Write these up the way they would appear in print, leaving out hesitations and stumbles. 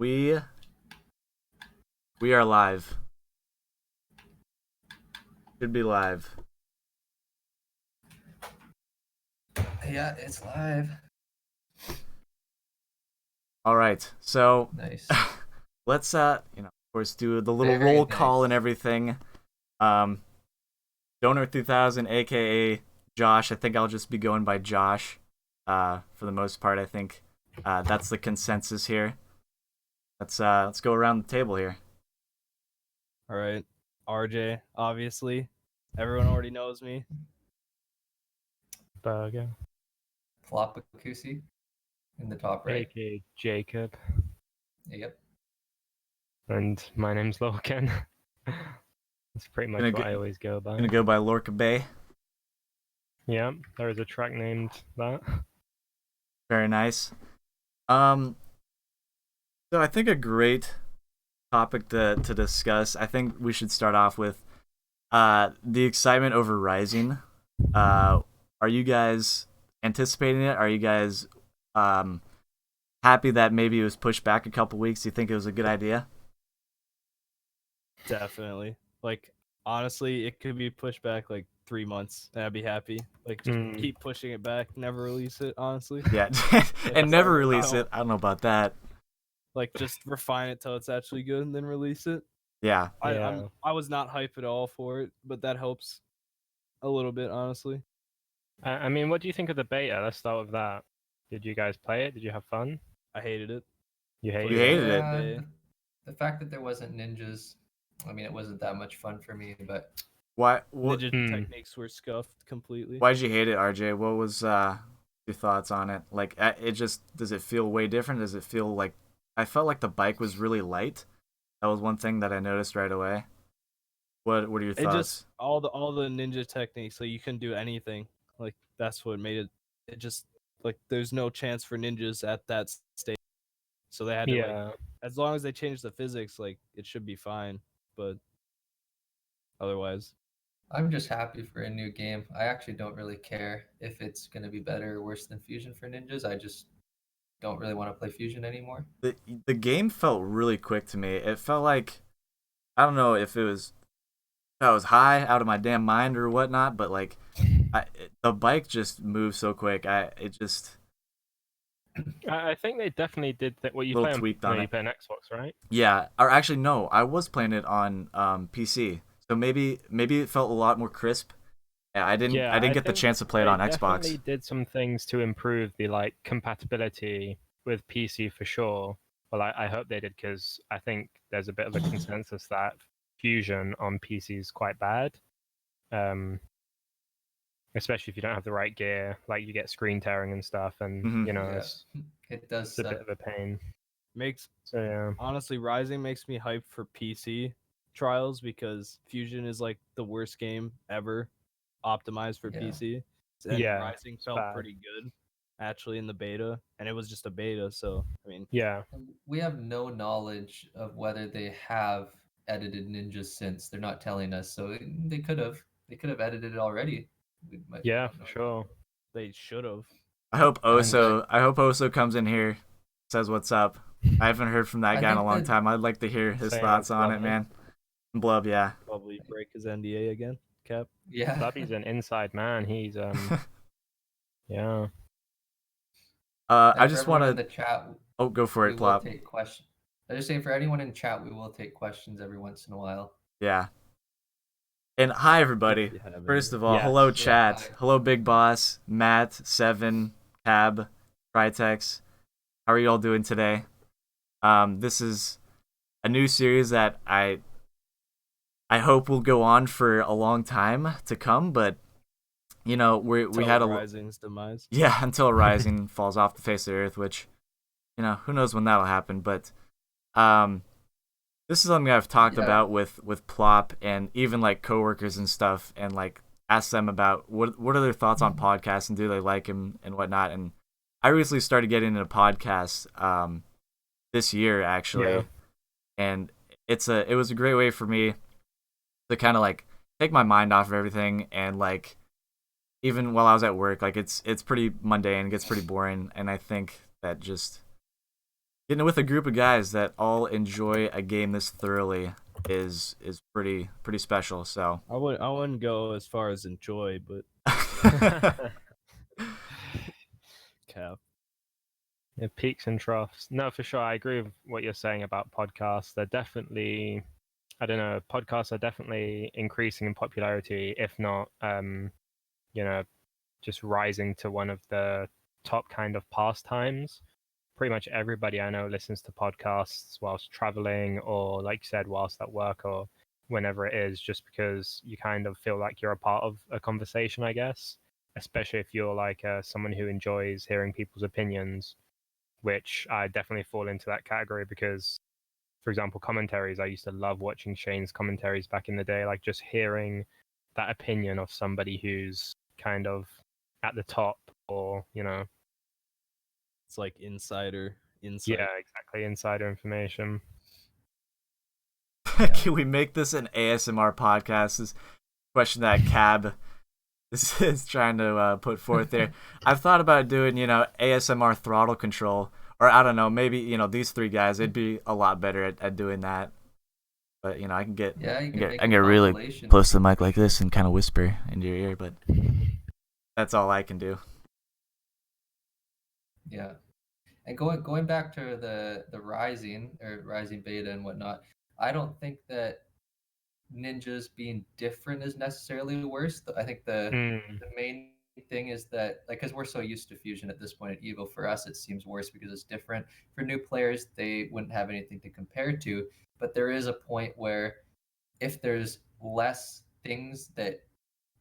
We we are live. Should be live. Yeah, it's live. All right. So Nice. let's of course do the little Very roll call nice. and everything. Um Doughnut 2000 aka Josh. I think I'll just be going by Josh for the most part. I think that's the consensus here. Let's go around the table here. All right, RJ. Obviously, everyone already knows me. Burger, Plop in the top right. aka Jacob, Yep. and my name's Lorcan. That's pretty much what I always go by. Gonna go by Lorca Bay. Yeah, there is a track named that. Very nice. So I think a great topic to discuss. I think we should start off with the excitement over Rising. Are you guys anticipating it? Are you guys happy that maybe it was pushed back a couple weeks? Do you think it was a good idea? Definitely. Like, honestly, it could be pushed back like 3 months, and I'd be happy. Like, just keep pushing it back, never release it. Honestly. Yeah, and never release it. I don't know about that. Like, just refine it till it's actually good, and then release it. Yeah. I was not hype at all for it, but that helps a little bit, honestly. I mean, what do you think of the beta? Let's start with that. Did you guys play it? Did you have fun? I hated it. You hated You hated it. Yeah. The fact that there wasn't ninjas, I mean, it wasn't that much fun for me, but What Ninja techniques were scuffed completely. Why did you hate it, RJ? What was your thoughts on it? Like, it just, does it feel way different? Does it feel like, I felt like the bike was really light. That was one thing that I noticed right away. What are your thoughts? It just all the ninja techniques, so you can do anything. Like, that's what made it. It just, like, there's no chance for ninjas at that stage. So they had to, like, as long as they change the physics, like, it should be fine. But otherwise, I'm just happy for a new game. I actually don't really care if it's going to be better or worse than Fusion for ninjas. I just don't really want to play Fusion anymore. The game felt really quick to me. It felt like, I don't know if I was high out of my damn mind or whatnot, but like, the bike just moved so quick. I think they definitely did what you Little play tweaked on, on you it. play on Xbox, right? Yeah, or actually no, I was playing it on PC, so maybe it felt a lot more crisp. Yeah, I didn't get the chance to play it on Xbox. They did some things to improve the like compatibility with PC for sure. Well, I hope they did, because I think there's a bit of a consensus that Fusion on PC is quite bad. Especially if you don't have the right gear, like you get screen tearing and stuff, and it does. It's a bit of a pain. Honestly, Rising makes me hyped for PC trials, because Fusion is like the worst game ever optimized for PC. And Rising felt pretty good actually in the beta, and it was just a beta, so I mean, we have no knowledge of whether they have edited ninjas since. They're not telling us, so they could have edited it already. For sure. They should have. I hope Oso comes in here, says what's up. I haven't heard from that guy in a long time. I'd like to hear his thoughts on it, man. Blub, yeah. Probably break his NDA again. Cap. Yeah. Blubby's an inside man. He's yeah. I just want to. In the chat. Oh, go for it, Plop. Take questions. I just saying, for anyone in chat, we will take questions every once in a while. Yeah. And hi everybody. First of all, hello chat. Hi. Hello Big Boss, Matt, Seven, Cab, Tritex. How are you all doing today? This is a new series that I hope will go on for a long time to come, but we had a Rising's demise. Yeah, until Rising falls off the face of the earth, which who knows when that'll happen, but this is something I've talked about with Plop and even like coworkers and stuff, and like asked them about what are their thoughts on podcasts and do they like him and whatnot. And I recently started getting into podcasts this year actually, and it was a great way for me to kind of like take my mind off of everything, and like even while I was at work, like it's pretty mundane, it gets pretty boring, and I think that just getting with a group of guys that all enjoy a game this thoroughly is pretty special. So I wouldn't go as far as enjoy, but cap. Yeah, peaks and troughs. No, for sure. I agree with what you're saying about podcasts. They're definitely, I don't know, podcasts are definitely increasing in popularity, if not, just rising to one of the top kind of pastimes. Pretty much everybody I know listens to podcasts whilst traveling or, like you said, whilst at work or whenever it is, just because you kind of feel like you're a part of a conversation, I guess, especially if you're like someone who enjoys hearing people's opinions, which I definitely fall into that category because, for example, commentaries, I used to love watching Shane's commentaries back in the day, like just hearing that opinion of somebody who's kind of at the top or, It's like insider insight. yeah, exactly, insider information. Can we make this an ASMR podcast? This question that Cab is trying to put forth there. I've thought about doing, ASMR throttle control, or I don't know, maybe these three guys. They'd be a lot better at doing that. But I can get I can get really close to the mic like this and kind of whisper into your ear, but that's all I can do. Yeah. And going back to the rising beta and whatnot, I don't think that ninjas being different is necessarily worse. I think the main thing is that, like, because we're so used to fusion at this point at Evo, for us it seems worse because it's different. For new players, they wouldn't have anything to compare to, but there is a point where if there's less things that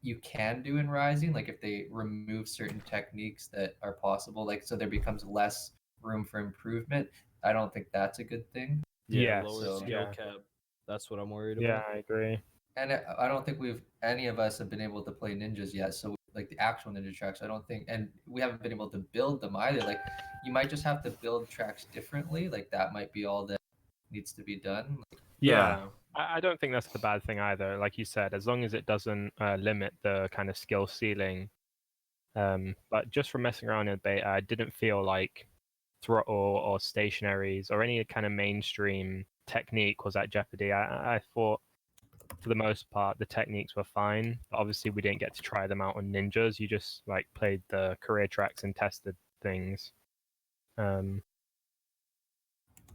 you can do in rising, like if they remove certain techniques that are possible, like so there becomes less room for improvement, I don't think that's a good thing. Yeah, Yes, lower skill yeah. cap. That's what I'm worried Yeah, about. I agree. And I don't think any of us have been able to play ninjas yet, so like the actual ninja tracks, I don't think, and we haven't been able to build them either. Like you might just have to build tracks differently, like that might be all that needs to be done. Yeah. I don't think that's the bad thing either. Like you said, as long as it doesn't limit the kind of skill ceiling. But just from messing around in beta, I didn't feel like throttle or stationaries or any kind of mainstream technique was at jeopardy. I thought for the most part the techniques were fine. But obviously, we didn't get to try them out on ninjas. You just like played the career tracks and tested things.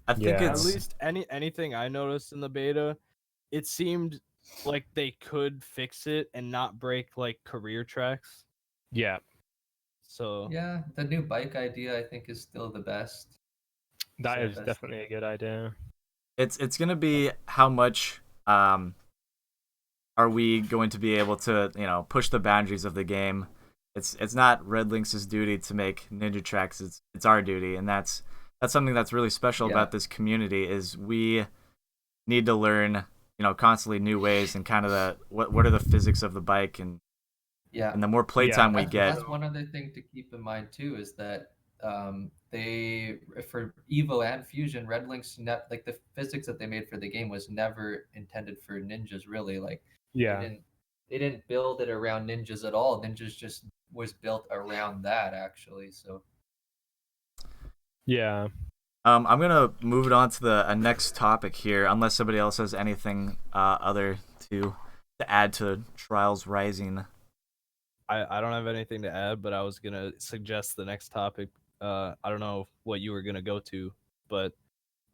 I think At it's least anything I noticed in the beta, it seemed like they could fix it and not break like career tracks. Yeah. So yeah, the new bike idea I think is still the best. That is definitely a good idea. It's gonna be how much are we going to be able to push the boundaries of the game. It's not Red Lynx's duty to make ninja tracks. It's our duty, and that's something that's really special about this community is we need to learn constantly new ways and kind of what are the physics of the bike and the more playtime we get. That's one other thing to keep in mind too is that they for Evo and Fusion, Red Lynx like the physics that they made for the game was never intended for ninjas really. Like they didn't build it around ninjas at all. Ninjas just was built around that actually. So yeah. I'm gonna move it on to the next topic here, unless somebody else has anything other to add to Trials Rising. I don't have anything to add, but I was gonna suggest the next topic. I don't know what you were gonna go to, but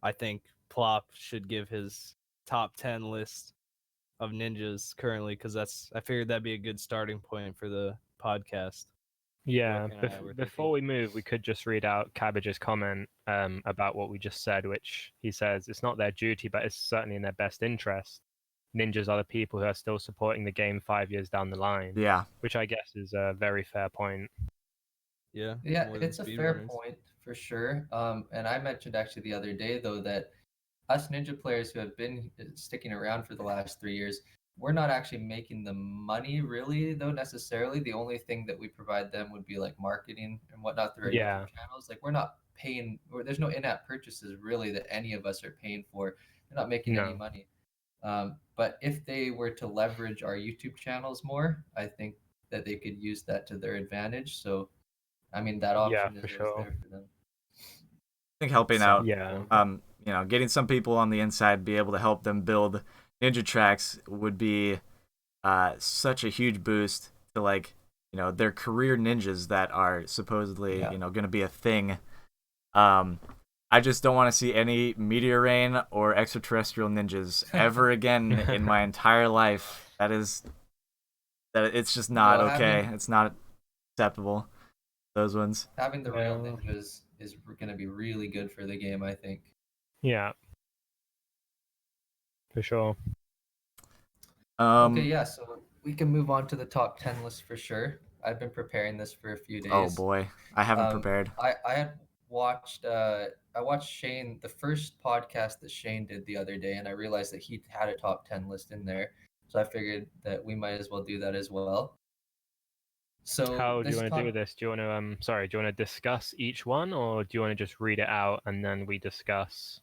I think Plop should give his top 10 list of ninjas currently, because I figured that'd be a good starting point for the podcast. Yeah, before we move, we could just read out Cabbage's comment about what we just said, which he says it's not their duty, but it's certainly in their best interest. Ninjas are the people who are still supporting the game 5 years down the line. Yeah. Which I guess is a very fair point. Yeah, it's a fair point for sure. And I mentioned actually the other day, though, that us ninja players who have been sticking around for the last 3 years, we're not actually making the money really, though, necessarily. The only thing that we provide them would be like marketing and whatnot through our YouTube channels. Like we're not paying, or there's no in-app purchases really that any of us are paying for. They're not making any money. But if they were to leverage our YouTube channels more, I think that they could use that to their advantage. So, I mean, that option is there for them. think helping some out, people. getting some people on the inside, be able to help them build ninja tracks would be such a huge boost to like, their career ninjas that are supposedly, Yeah. going to be a thing. I just don't want to see any meteor rain or extraterrestrial ninjas ever again in my entire life. It's just not No, okay. It's not acceptable. Those ones. having the real ninjas is going to be really good for the game, I think. Yeah, for sure. Okay, yeah, so we can move on to the top 10 list for sure. I've been preparing this for a few days. Oh boy, I haven't prepared. I had watched I watched Shane, the first podcast that Shane did the other day, and I realized that he had a top 10 list in there. So I figured that we might as well do that as well. So How do you want to do this? Do you want to do you want to discuss each one, or do you want to just read it out and then we discuss?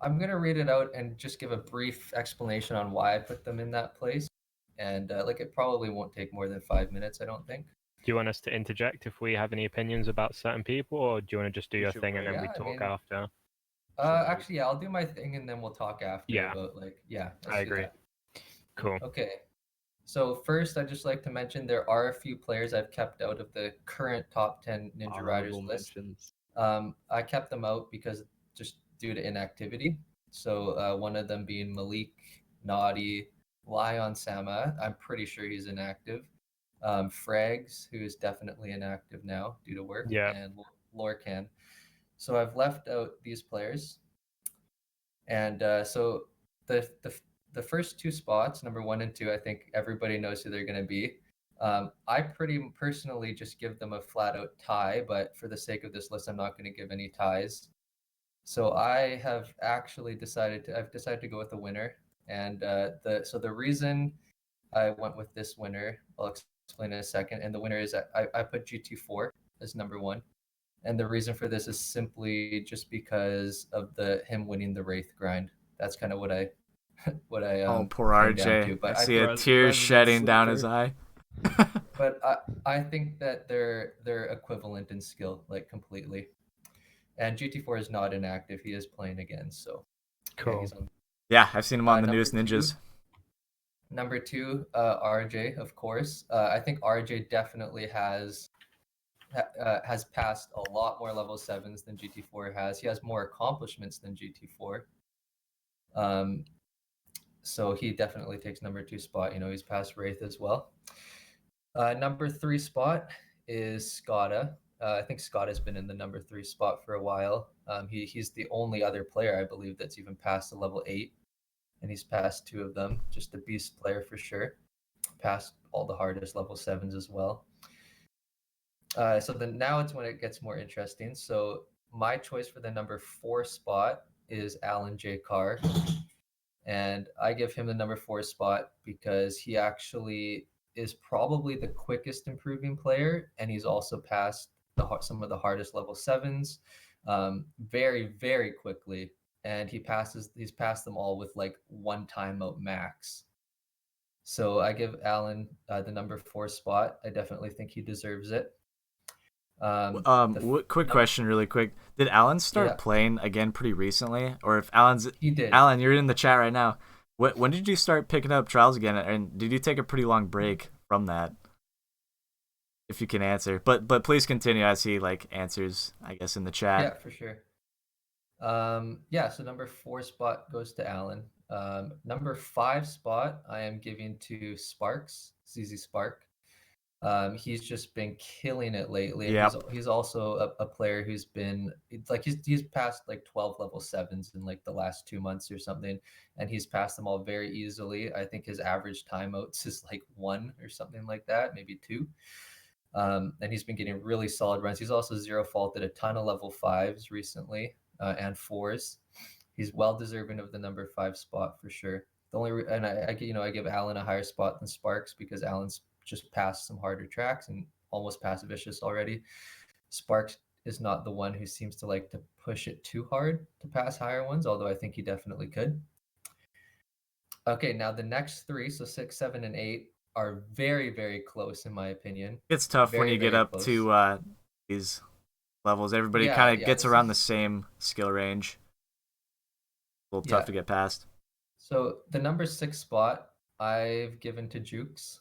I'm gonna read it out and just give a brief explanation on why I put them in that place, and it probably won't take more than 5 minutes, I don't think. Do you want us to interject if we have any opinions about certain people, or do you want to just do your thing and then we Yeah, I talk mean, after? Actually, yeah, I'll do my thing and then we'll talk after. Yeah. But I agree. Cool. Okay. So first, I'd just like to mention there are a few players I've kept out of the current top 10 Ninja Riders list. I kept them out because just due to inactivity. So one of them being Malik, Naughty, Lion Sama. I'm pretty sure he's inactive. Frags, who is definitely inactive now due to work, Yeah. and Lorcan. So I've left out these players, and so the first two spots, number 1 and 2, I think everybody knows who they're going to be. I pretty personally just give them a flat out tie, but for the sake of this list, I'm not going to give any ties. So I have actually decided to go with a winner, and the reason I went with this winner, I'll explain in a second. And the winner is I put GT4 as number 1. And the reason for this is simply just because of him winning the Wraith grind. That's kind of what I Oh, poor came down RJ. to. But I see a tear Resident shedding down sleeper. his eye. but I think that they're equivalent in skill, like completely. And GT4 is not inactive; he is playing again. So Cool. Yeah, I've seen him on the number newest ninjas. Number 2, RJ, of course. I think RJ definitely has passed a lot more level 7s than GT4 has. He has more accomplishments than GT4. So he definitely takes number 2 spot. He's passed Wraith as well. Number 3 spot is Skada. I think Skada's been in the number 3 spot for a while. He's the only other player, I believe, that's even passed the level 8. And he's passed 2 of them. Just a beast player for sure. Passed all the hardest level 7s as well. So then now it's when it gets more interesting. So my choice for the number 4 spot is Alan J. Carr. And I give him the number 4 spot because he actually is probably the quickest improving player. And he's also passed some of the hardest level 7s very, very quickly. And he's passed them all with like 1 timeout max. So I give Alan the number 4 spot. I definitely think he deserves it. Quick question, really quick. Did Alan start playing again pretty recently, or if he did? Alan, you're in the chat right now. When did you start picking up trials again, and did you take a pretty long break from that? If you can answer, but please continue as he answers, I guess, in the chat. Yeah, for sure. So number 4 spot goes to Alan. Number 5 spot I am giving to Sparks, ZZ Spark. He's just been killing it lately. Yep. He's also a player who's been he's passed 12 level 7s in the last 2 months or something, and he's passed them all very easily. I think his average timeouts is 1 or something like that, maybe 2. And he's been getting really solid runs. He's also zero faulted a ton of level 5s recently and 4s. He's well deserving of the number 5 spot for sure. The only and I give Alan a higher spot than Sparks because Alan's just passed some harder tracks and almost passed Vicious already. Sparks is not the one who seems to like to push it too hard to pass higher ones, although I think he definitely could. Okay, now the next 3, so 6, 7, and 8, are very, very close in my opinion. It's tough when you get up to these levels. Everybody Yeah, kind of yeah, gets this around is- the same skill range. A little Yeah. tough to get past. So the number 6 spot I've given to Jukes.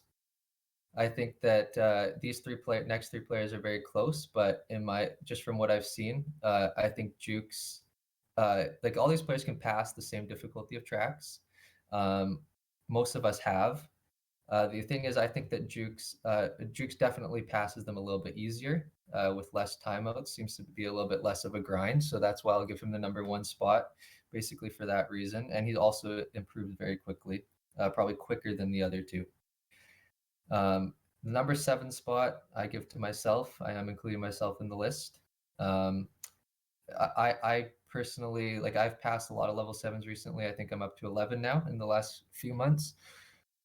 I think that these next three players are very close, but just from what I've seen, I think Jukes, like all these players can pass the same difficulty of tracks. Most of us have. The thing is, I think that Jukes definitely passes them a little bit easier with less timeouts. Seems to be a little bit less of a grind, so that's why I'll give him the number 1 spot, basically for that reason. And he's also improved very quickly, probably quicker than the other two. The number 7 spot I give to myself. I am including myself in the list. I personally, like, I've passed a lot of level 7s recently. I think I'm up to 11 now in the last few months.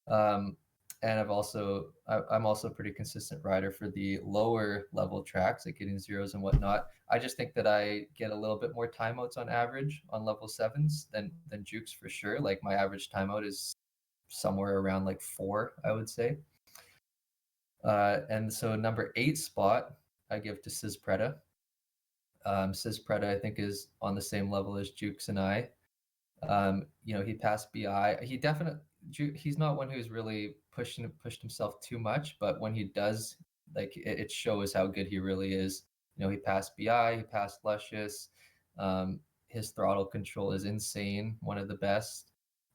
And I'm also a pretty consistent rider for the lower level tracks, like getting zeros and whatnot. I just think that I get a little bit more timeouts on average on level 7s than Jukes for sure. Like my average timeout is somewhere around like 4, I would say. And so number 8 spot I give to Sizpreda. Sizpreda I think is on the same level as Jukes and I. He passed BI. He's not one who's really pushed himself too much, but when he does, like it shows how good he really is. He passed BI, he passed Luscious. His throttle control is insane, one of the best.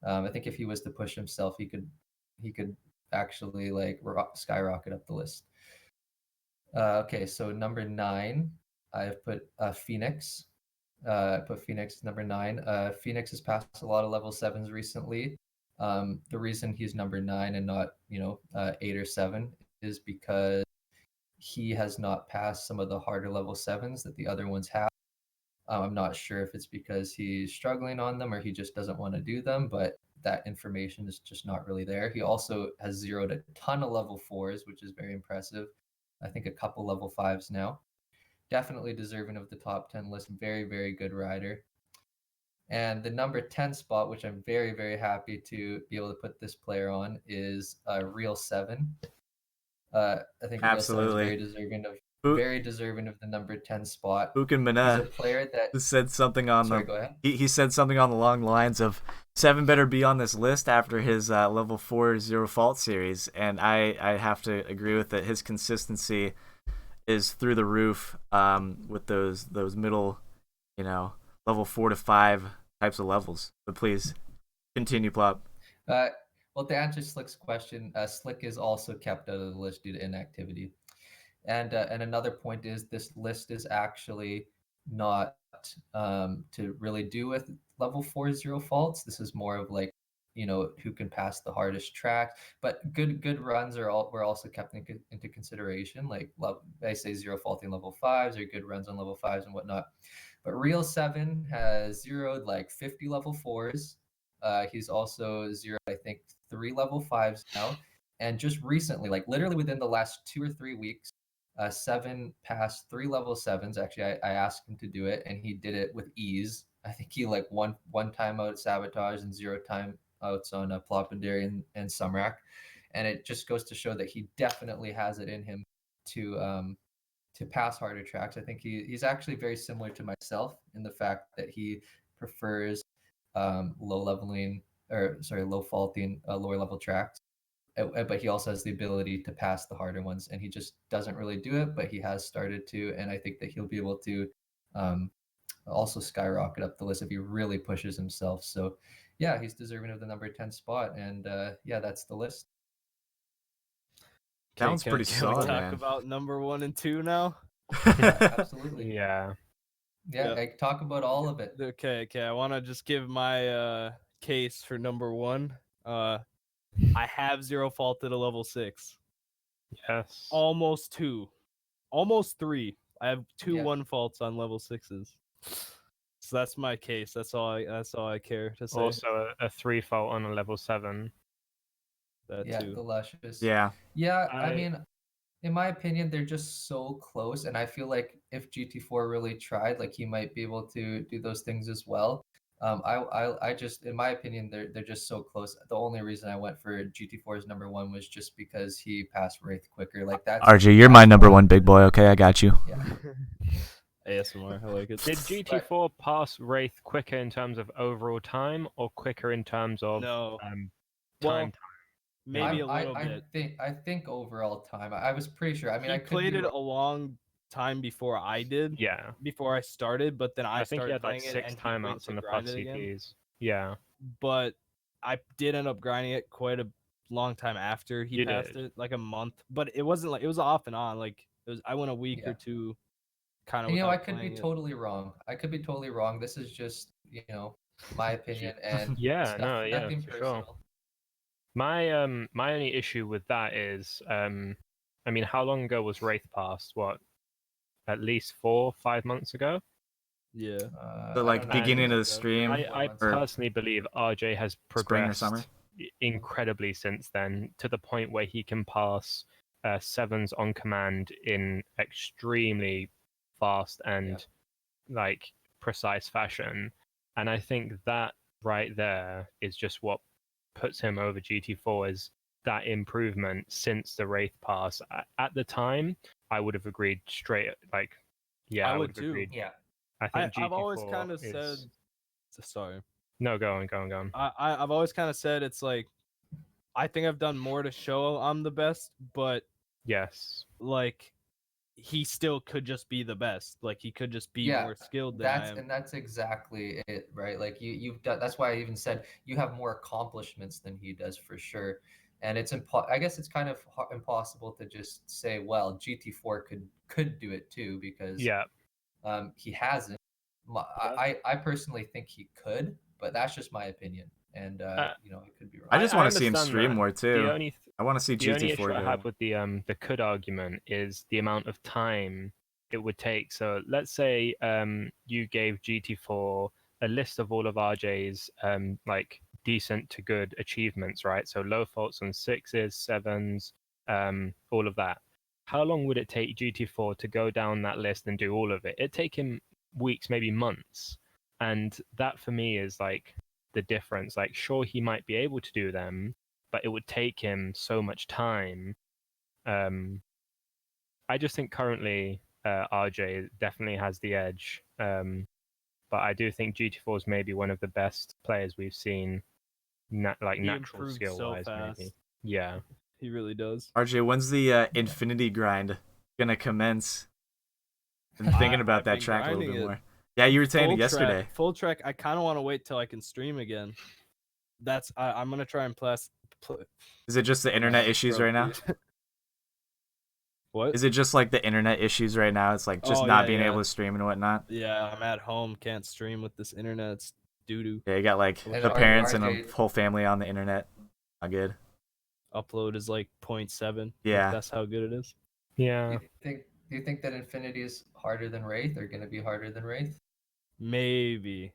I think if he was to push himself, he could actually like skyrocket up the list. Okay, so number 9, I've put Phoenix. Put Phoenix number 9. Phoenix has passed a lot of level 7s recently. The reason he's number 9 and not 8 or 7 is because he has not passed some of the harder level 7s that the other ones have. I'm not sure if it's because he's struggling on them or he just doesn't want to do them, but that information is just not really there. He also has zeroed a ton of level 4s, which is very impressive. I think a couple level 5s now. Definitely deserving of the top 10 list. Very, very good rider. And the number 10 spot, which I'm very, very happy to be able to put this player on, is Real 7. I think Real 7 is very deserving of the number 10 spot. Bukin He's a player that said something on Sorry, go ahead. He said something on the long lines of 7 better be on this list after his level 4 zero fault series, and I have to agree with it. His consistency is through the roof with those middle, level 4 to 5 types of levels. But please continue, Plop. Well, to answer Slick's question, Slick is also kept out of the list due to inactivity. And another point is this list is actually not to really do with level 4 zero faults. This is more of like, who can pass the hardest track. But good runs were also kept into consideration. Like I say zero faulting level 5s or good runs on level 5s and whatnot. But Real 7 has zeroed like 50 level 4s. He's also zeroed, I think, 3 level 5s now. And just recently, like literally within the last 2 or 3 weeks, 7 passed 3 level 7s. Actually, I asked him to do it, and he did it with ease. I think he like one timeout Sabotage and 0 timeouts on Plop and Sumrak. And it just goes to show that he definitely has it in him to pass harder tracks. I think he's actually very similar to myself in the fact that he prefers low faulting lower level tracks, but he also has the ability to pass the harder ones, and he just doesn't really do it, but he has started to, and I think that he'll be able to also skyrocket up the list if he really pushes himself. So yeah, he's deserving of the number 10 spot, and that's the list. Sounds pretty solid, Can we talk man. about number 1 and 2 now? Absolutely. Yeah. Yep. I talk about all of it. Okay. I want to just give my case for number 1. I have zero fault at a level 6. Yes. Almost 2. Almost 3. I have 2 1 faults on level 6s. So that's my case. That's all I care to say. Also a 3 fault on a level 7. That too. The Luscious. Yeah. I mean, in my opinion, they're just so close, and I feel like if GT4 really tried, like he might be able to do those things as well. I just, in my opinion, they're just so close. The only reason I went for GT4's number 1 was just because he passed Wraith quicker. Like that's RJ, you're my number 1 big boy. Okay, I got you. Yeah. ASMR. I like it. Did GT4 pass Wraith quicker in terms of overall time, or quicker in terms of No. time? Well, maybe a I, little bit. I think overall time. I was pretty sure. I mean, He I could played be it wrong. a long time before I did. Yeah, Before I started, but then I think he started had like playing it 6 and he went timeouts to on the grind puff it again. CPs. Yeah, But I did end up grinding it quite a long time after he You passed did. it, like a month. But it wasn't like it was off and on. Like I went a week Yeah. or two, kind of And, without I could be playing it. totally wrong. I could be totally wrong. This is just, my opinion, and yeah, it's no, yeah, nothing for sure. personal. My only issue with that is, I mean, how long ago was Wraith passed? What, at least 4-5 months ago? Yeah. So, I like, don't know. beginning of the 3 stream, or 4 I months. or personally believe RJ has spring or summer. progressed incredibly since then, to the point where he can pass sevens on command in extremely fast and like precise fashion. And I think that right there is just what puts him over GT4, is that improvement since the Wraith pass. At the time, I would have agreed straight, like, yeah, I I would would have too. agreed. Yeah. I think I've always GT4 kind of is... said. Sorry. No, go on. I've always kind of said it's like I think I've done more to show I'm the best, but Yes. like he still could just be the best. Like he could just be Yeah, more skilled than I am. that's exactly it, right? Like you've done. That's why I even said you have more accomplishments than he does for sure. And I guess it's kind of impossible to just say, well, GT4 could do it too, because Yeah. he hasn't. I personally think he could, but that's just my opinion, and I could be wrong. I just want to see him understand stream that. more too. The only I want to see the only GT4 issue I go. have with the could argument is the amount of time it would take. So let's say you gave GT4 a list of all of RJ's like decent to good achievements, right? So low faults on 6s, 7s, all of that. How long would it take GT4 to go down that list and do all of it? It'd take him weeks, maybe months. And that for me is like the difference. Like, sure, he might be able to do them, but it would take him so much time. I just think currently RJ definitely has the edge. But I do think GT4 is maybe one of the best players we've seen, He natural improves skill so wise, fast. maybe. Yeah. He really does. RJ, when's the Infinity grind gonna commence? Been thinking about I've that been track a little bit grinding it. more. Yeah, you were saying it yesterday. Full track. I kind of want to wait till I can stream again. I'm gonna try and Is it just the internet issues right now? What? Is it just like the internet issues right now? It's like just not being able to stream and whatnot. Yeah, I'm at home, can't stream with this internet. It's doo doo. Yeah, you got like And the parents and RJ the whole family on the internet. Not good. Upload is like 0.7. Yeah. Like, that's how good it is. Yeah. Do you think that Infinity is harder than Wraith, or going to be harder than Wraith? Maybe.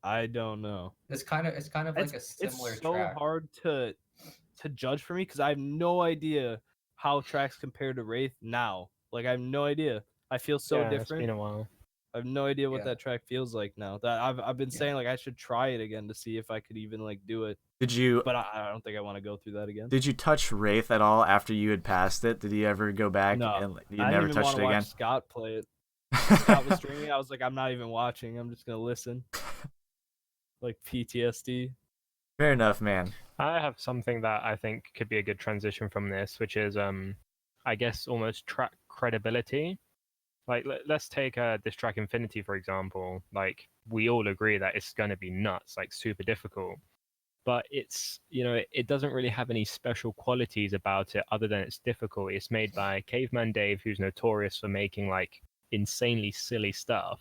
I don't know. It's kind of like a similar It's so track. hard to judge for me because I have no idea how tracks compare to Wraith now. Like I have no idea. I feel so Yeah, different. It's been a while. I have no idea what Yeah. that track feels like now. That I've been saying like I should try it again to see if I could even like do it. Did you? But I don't think I want to go through that again. Did you touch Wraith at all after you had passed it? Did you ever go back No, and you I never didn't even touched want it to again? watch Scott play it. Scott was streaming. I was like, I'm not even watching. I'm just gonna listen. Like PTSD. Fair enough, man. I have something that I think could be a good transition from this, which is, I guess, almost track credibility. Like, let's take this track Infinity, for example. Like, we all agree that it's going to be nuts, like, super difficult. But it's, it doesn't really have any special qualities about it other than it's difficult. It's made by Caveman Dave, who's notorious for making, like, insanely silly stuff.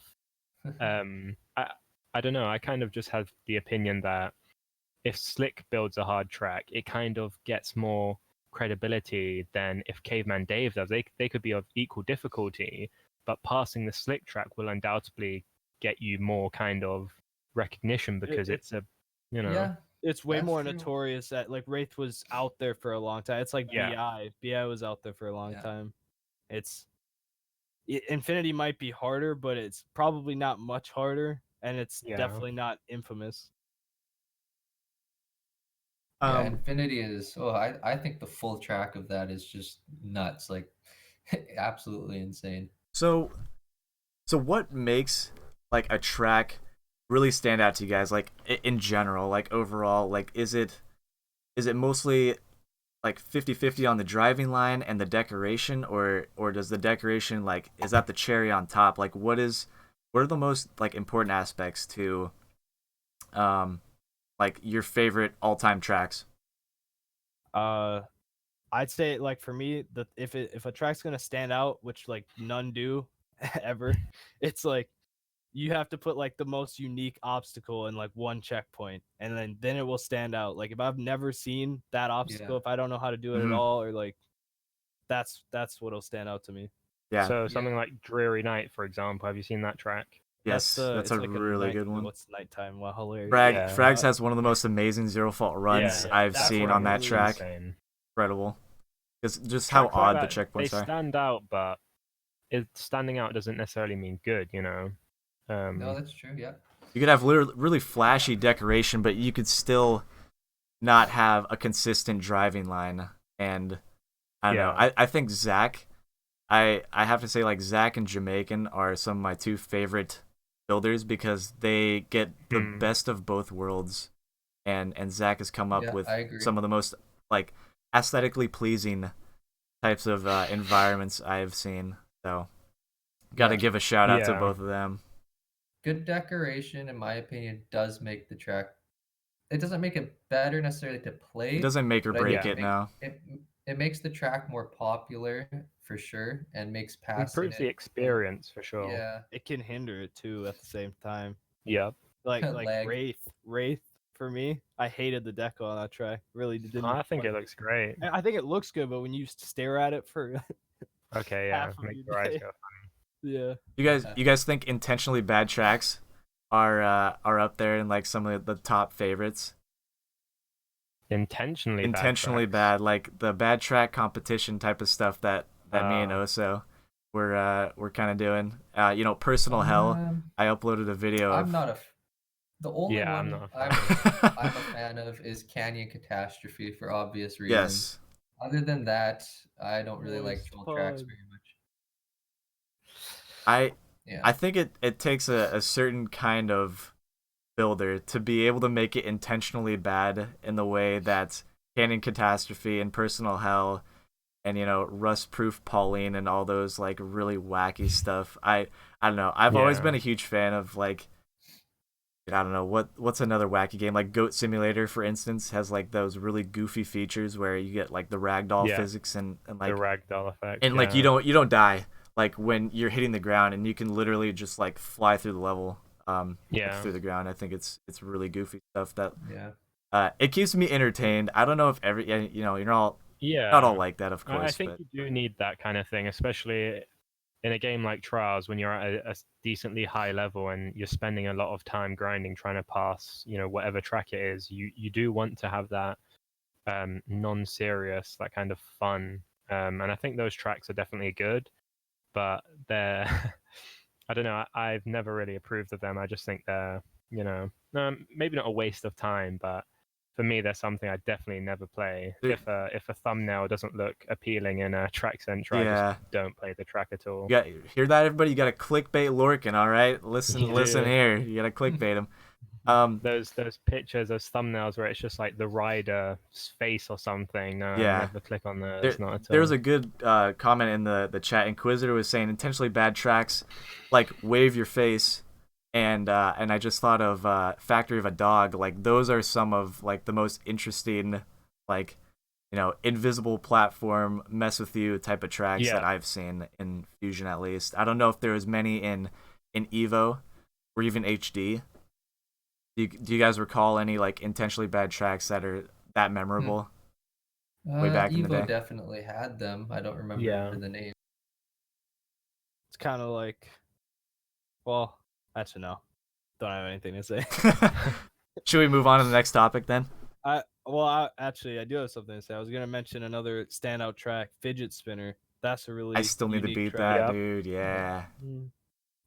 I don't know. I kind of just have the opinion that if Slick builds a hard track, it kind of gets more credibility than if Caveman Dave does. They could be of equal difficulty, but passing the Slick track will undoubtedly get you more kind of recognition because it's a, Yeah, it's way That's more true. notorious that like Wraith was out there for a long time. It's like Yeah. BI. BI was out there for a long Yeah. time. Infinity might be harder, but it's probably not much harder, and it's Yeah. definitely not infamous. Yeah, Infinity is. Oh, I think the full track of that is just nuts. Like, absolutely insane. So So what makes like a track really stand out to you guys? Like in general, like overall, like is it mostly like 50-50 on the driving line and the decoration, or does the decoration like is that the cherry on top? Like what are the most like important aspects to like your favorite all-time tracks? I'd say like for me, if a track's gonna stand out, which like none do ever, it's like you have to put like the most unique obstacle in like one checkpoint, and then it will stand out. Like if I've never seen that obstacle, Yeah. if I don't know how to do it at Mhm. all, or like that's what'll stand out to me. Yeah. So something like Dreary Night, for example. Have you seen that track? Yes, that's it's a like really good one. What's nighttime? Wow, hilarious. Yeah. Frags has one of the most amazing zero fault runs Yeah, I've that's seen what on that really track. insane. Incredible. It's just how Tracks like odd the that, they checkpoints are. stand out, but standing out doesn't necessarily mean good, you know. No, that's true. Yeah. You could have really flashy decoration, but you could still not have a consistent driving line. And I don't know. Yeah. I think Zach, I have to say like Zach and Jamaican are some of my two favorite builders because they get the best of both worlds. And Zach has come up Yeah, with I agree. some of the most like aesthetically pleasing types of environments I've seen. So got to Yeah. give a shout out to Yeah. both of them. Good decoration, in my opinion, does make the track. It doesn't make it better necessarily to play. It doesn't make or but I break think it now. it makes the track more popular for sure, and makes passing Improves the it. experience for sure. Yeah. It can hinder it too at the same time. Yep. Like Lag. Wraith for me, I hated the deco on that track. Really didn't. I think it looks great. I think it looks good, but when you stare at it for Okay, yeah. half of Make your your eyes day, go. yeah. You guys think intentionally bad tracks are up there in like some of the top favorites? Intentionally Intentionally bad. bad, like the bad track competition type of stuff that me and Oso we're kind of doing. You know, personal hell. I uploaded a video I'm of. not a. The only Yeah, I'm one not a fan. I'm a fan of is Canyon Catastrophe for obvious reasons. Yes. Other than that, I don't really like Moist troll tracks Pond. very much. Yeah. I think it takes a certain kind of builder to be able to make it intentionally bad in the way that Canyon Catastrophe and Personal Hell and you know Rust Proof Pauline and all those like really wacky stuff. I don't know. I've always been a huge fan of like I don't know what's another wacky game like Goat Simulator for instance has like those really goofy features where you get like the ragdoll physics and like the ragdoll effect and like you don't die like when you're hitting the ground and you can literally just like fly through the level like, through the ground. I think it's really goofy stuff that it keeps me entertained. I don't know if you know you're not all like that of course. I think but... you do need that kind of thing, especially in a game like Trials when you're at a decently high level and you're spending a lot of time grinding trying to pass, you know, whatever track it is. You do want to have that non-serious, that kind of fun. And I think those tracks are definitely good, but they're I don't know. I've never really approved of them. I just think they're, you know, maybe not a waste of time, but for me, they're something I definitely never play. If a thumbnail doesn't look appealing in a track center, I just don't play the track at all. Yeah, hear that, everybody? You got to clickbait Lorcan, all right? Listen here. You got to clickbait him. Those pictures, those thumbnails where it's just like the rider's face or something. No, I never click on those. Not at all. There was a good comment in the chat. Inquisitor was saying intentionally bad tracks, like wave your face, and I just thought of Factory of a Dog. Like those are some of like the most interesting, like you know, invisible platform mess with you type of tracks that I've seen in Fusion at least. I don't know if there was many in Evo or even HD. Do you guys recall any like intentionally bad tracks that are that memorable? Way back in the day. Evo definitely had them. I don't remember the name. It's kind of like, well, actually no, don't have anything to say. Should we move on to the next topic then? I do have something to say. I was gonna mention another standout track, Fidget Spinner. That's a really I still need to beat track. that, dude. Yeah.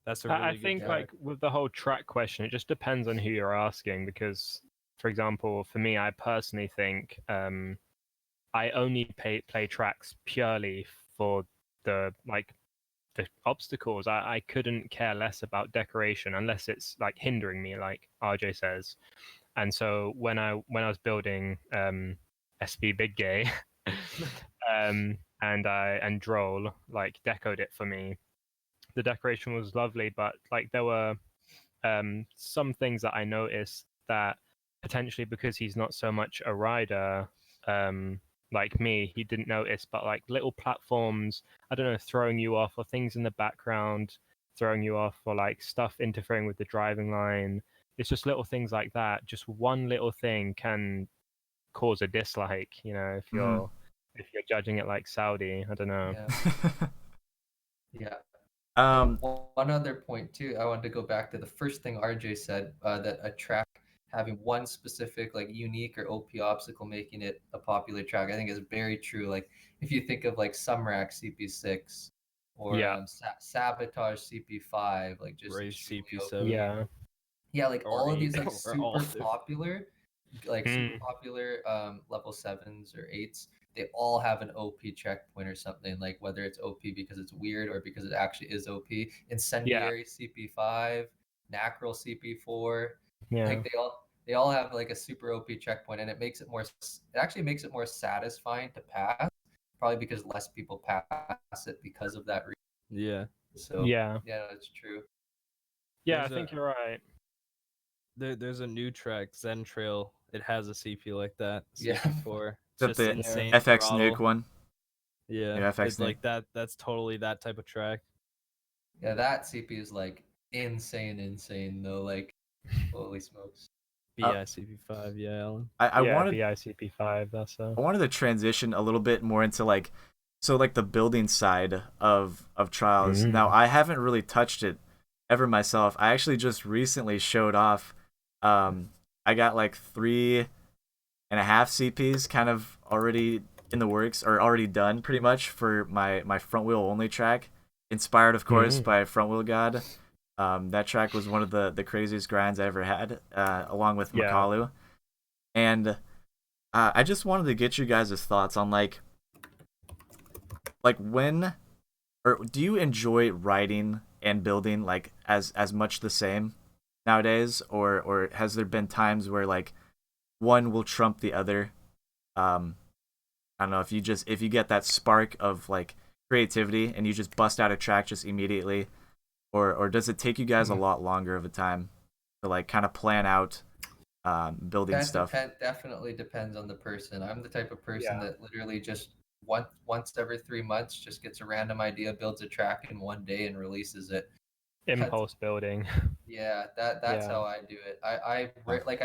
That's a really I think good like with the whole track question, it just depends on who you're asking. Because, for example, for me, I personally think I only play tracks purely for the like the obstacles. I couldn't care less about decoration unless it's like hindering me, like RJ says. And so when I was building SB Big Gay, and Droll like decoed it for me, the decoration was lovely, but like there were some things that I noticed that potentially because he's not so much a rider like me, he didn't notice, but like little platforms, I don't know, throwing you off, or things in the background throwing you off, or like stuff interfering with the driving line. It's just little things like that. Just one little thing can cause a dislike, if you're judging it like Saudi. I don't know. Yeah. Um, One other point too, I wanted to go back to the first thing RJ said, that a track having one specific like unique or OP obstacle making it a popular track, I think is very true. Like if you think of like Sumrack CP6 or Yeah. Sabotage CP5, like just Race extremely CP7. OP. Yeah, like Or all of eight, these like or all super popular, like super popular level 7s or 8s, they all have an OP checkpoint or something, like whether it's OP because it's weird or because it actually is OP. Incendiary CP5, Nacral CP4, Yeah. like they all have like a super OP checkpoint, and it actually makes it more satisfying to pass, probably because less people pass it because of that reason. Yeah. So Yeah. that's true. Yeah, There's I think you're right. There's a new track, Zen Trail. It has a CP like that, Yeah. CP4. It's is that just the insane FX throttle. Nuke one? Yeah, New FX it's like that. That's totally that type of track. Yeah, that CP is like insane though. Like, holy smokes. BI CP5, yeah, Alan. I Yeah, wanted BICP5. That's I wanted to transition a little bit more into like the building side of Trials. Now I haven't really touched it ever myself. I actually just recently showed off. I got like 3.5 CPs kind of already in the works, or already done pretty much, for my front wheel only track, inspired of course by Front Wheel God. That track was one of the craziest grinds I ever had, along with Makalu. And I just wanted to get you guys' thoughts on like when, or do you enjoy writing and building like as much the same nowadays, or has there been times where like one will trump the other? I don't know, if you get that spark of like creativity and you just bust out a track just immediately, or does it take you guys a lot longer of a time to like kind of plan out building stuff? Definitely depends on the person. I'm the type of person that literally just once every 3 months just gets a random idea, builds a track in one day, and releases it. impulse building. Yeah, that's how I do it. I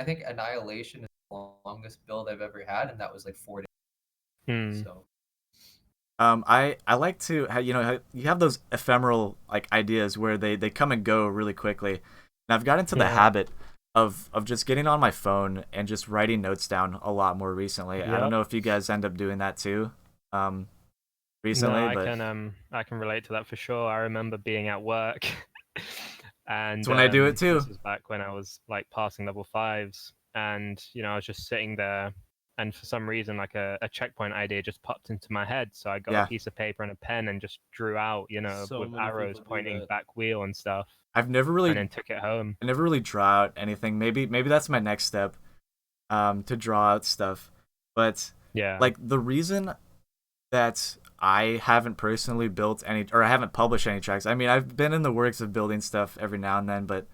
think Annihilation is the longest build I've ever had, and that was like 4 days. So I like to you have those ephemeral like ideas where they come and go really quickly, and I've got into the habit of just getting on my phone and just writing notes down a lot more recently. I don't know if you guys end up doing that too, recently. No, but I can relate to that for sure. I remember being at work, and it's when I do it too. this was back when I was like passing level 5s, and I was just sitting there, and for some reason like a checkpoint idea just popped into my head. So I got a piece of paper and a pen and just drew out, So with many arrows people do pointing that. back wheel and stuff, I've never really and then took it home. I never really draw out anything. Maybe that's my next step, to draw out stuff. But Yeah. like the reason that I haven't personally built any, or I haven't published any tracks. I mean, I've been in the works of building stuff every now and then, but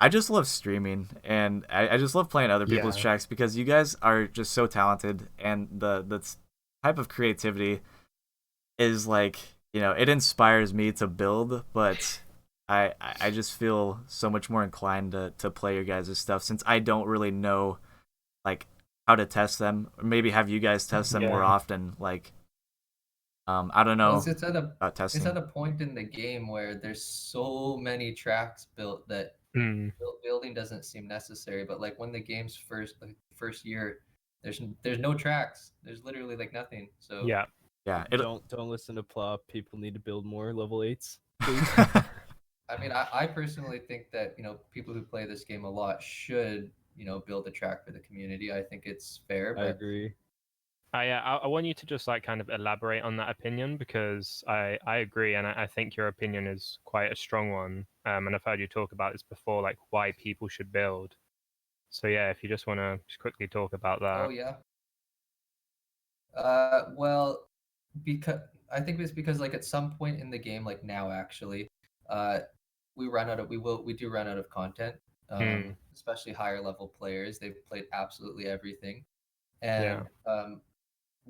I just love streaming, and I just love playing other people's tracks because you guys are just so talented, and the type of creativity is like, it inspires me to build, but I just feel so much more inclined to play your guys' stuff, since I don't really know like how to test them, or maybe have you guys test them more often. Like, I don't know it's at about testing. it's at a point in the game where there's so many tracks built that building doesn't seem necessary. But like when the game's first year, there's no tracks. There's literally like nothing. So yeah, Don't listen to Plop. People need to build more level 8s, please. I mean, I personally think that people who play this game a lot should build a track for the community. I think it's fair. I But agree. I want you to just like kind of elaborate on that opinion, because I agree, and I think your opinion is quite a strong one. And I've heard you talk about this before, like why people should build. So yeah, if you just want to just quickly talk about that. Oh yeah. Well, because I think it's because like at some point in the game, like now actually, we do run out of content. Especially higher level players, they've played absolutely everything, and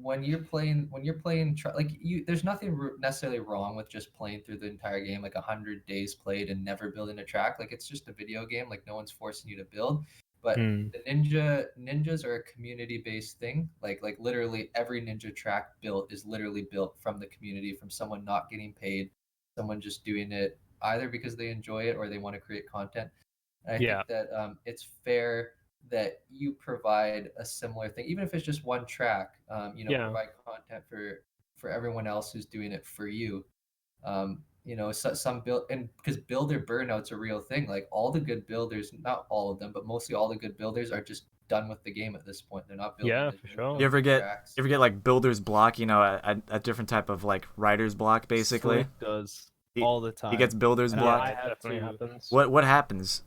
like there's nothing necessarily wrong with just playing through the entire game, like 100 days played and never building a track. Like it's just a video game, like no one's forcing you to build. But the ninjas are a community based thing. Like literally every ninja track built is literally built from the community, from someone not getting paid, someone just doing it either because they enjoy it or they want to create content. And I think that it's fair that you provide a similar thing, even if it's just one track. Provide content for everyone else who's doing it for you. Some build, and because builder burnout's a real thing. Like all the good builders, not all of them, but mostly all the good builders are just done with the game at this point. They're not building. Yeah, for sure. You ever get like builder's block? A different type of like writer's block, basically. Slick does all the time. He gets builder's block. I have to. Happens. What happens?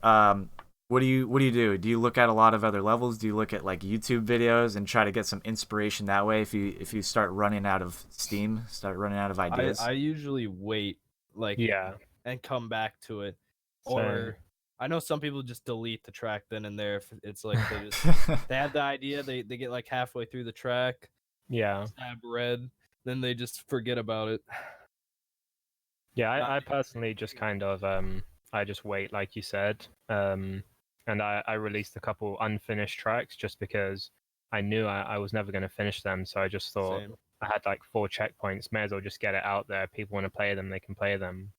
What do you do? Do you look at a lot of other levels? Do you look at like YouTube videos and try to get some inspiration that way? If you start running out of steam, start running out of ideas. I usually wait and come back to it, or I know some people just delete the track then and there. If it's like they had the idea, they get like halfway through the track, tab red, then they just forget about it. Yeah, I personally just kind of I just wait, like you said. And I released a couple unfinished tracks just because I knew I was never going to finish them. So I just thought I had like 4 checkpoints. May as well just get it out there. People want to play them, they can play them.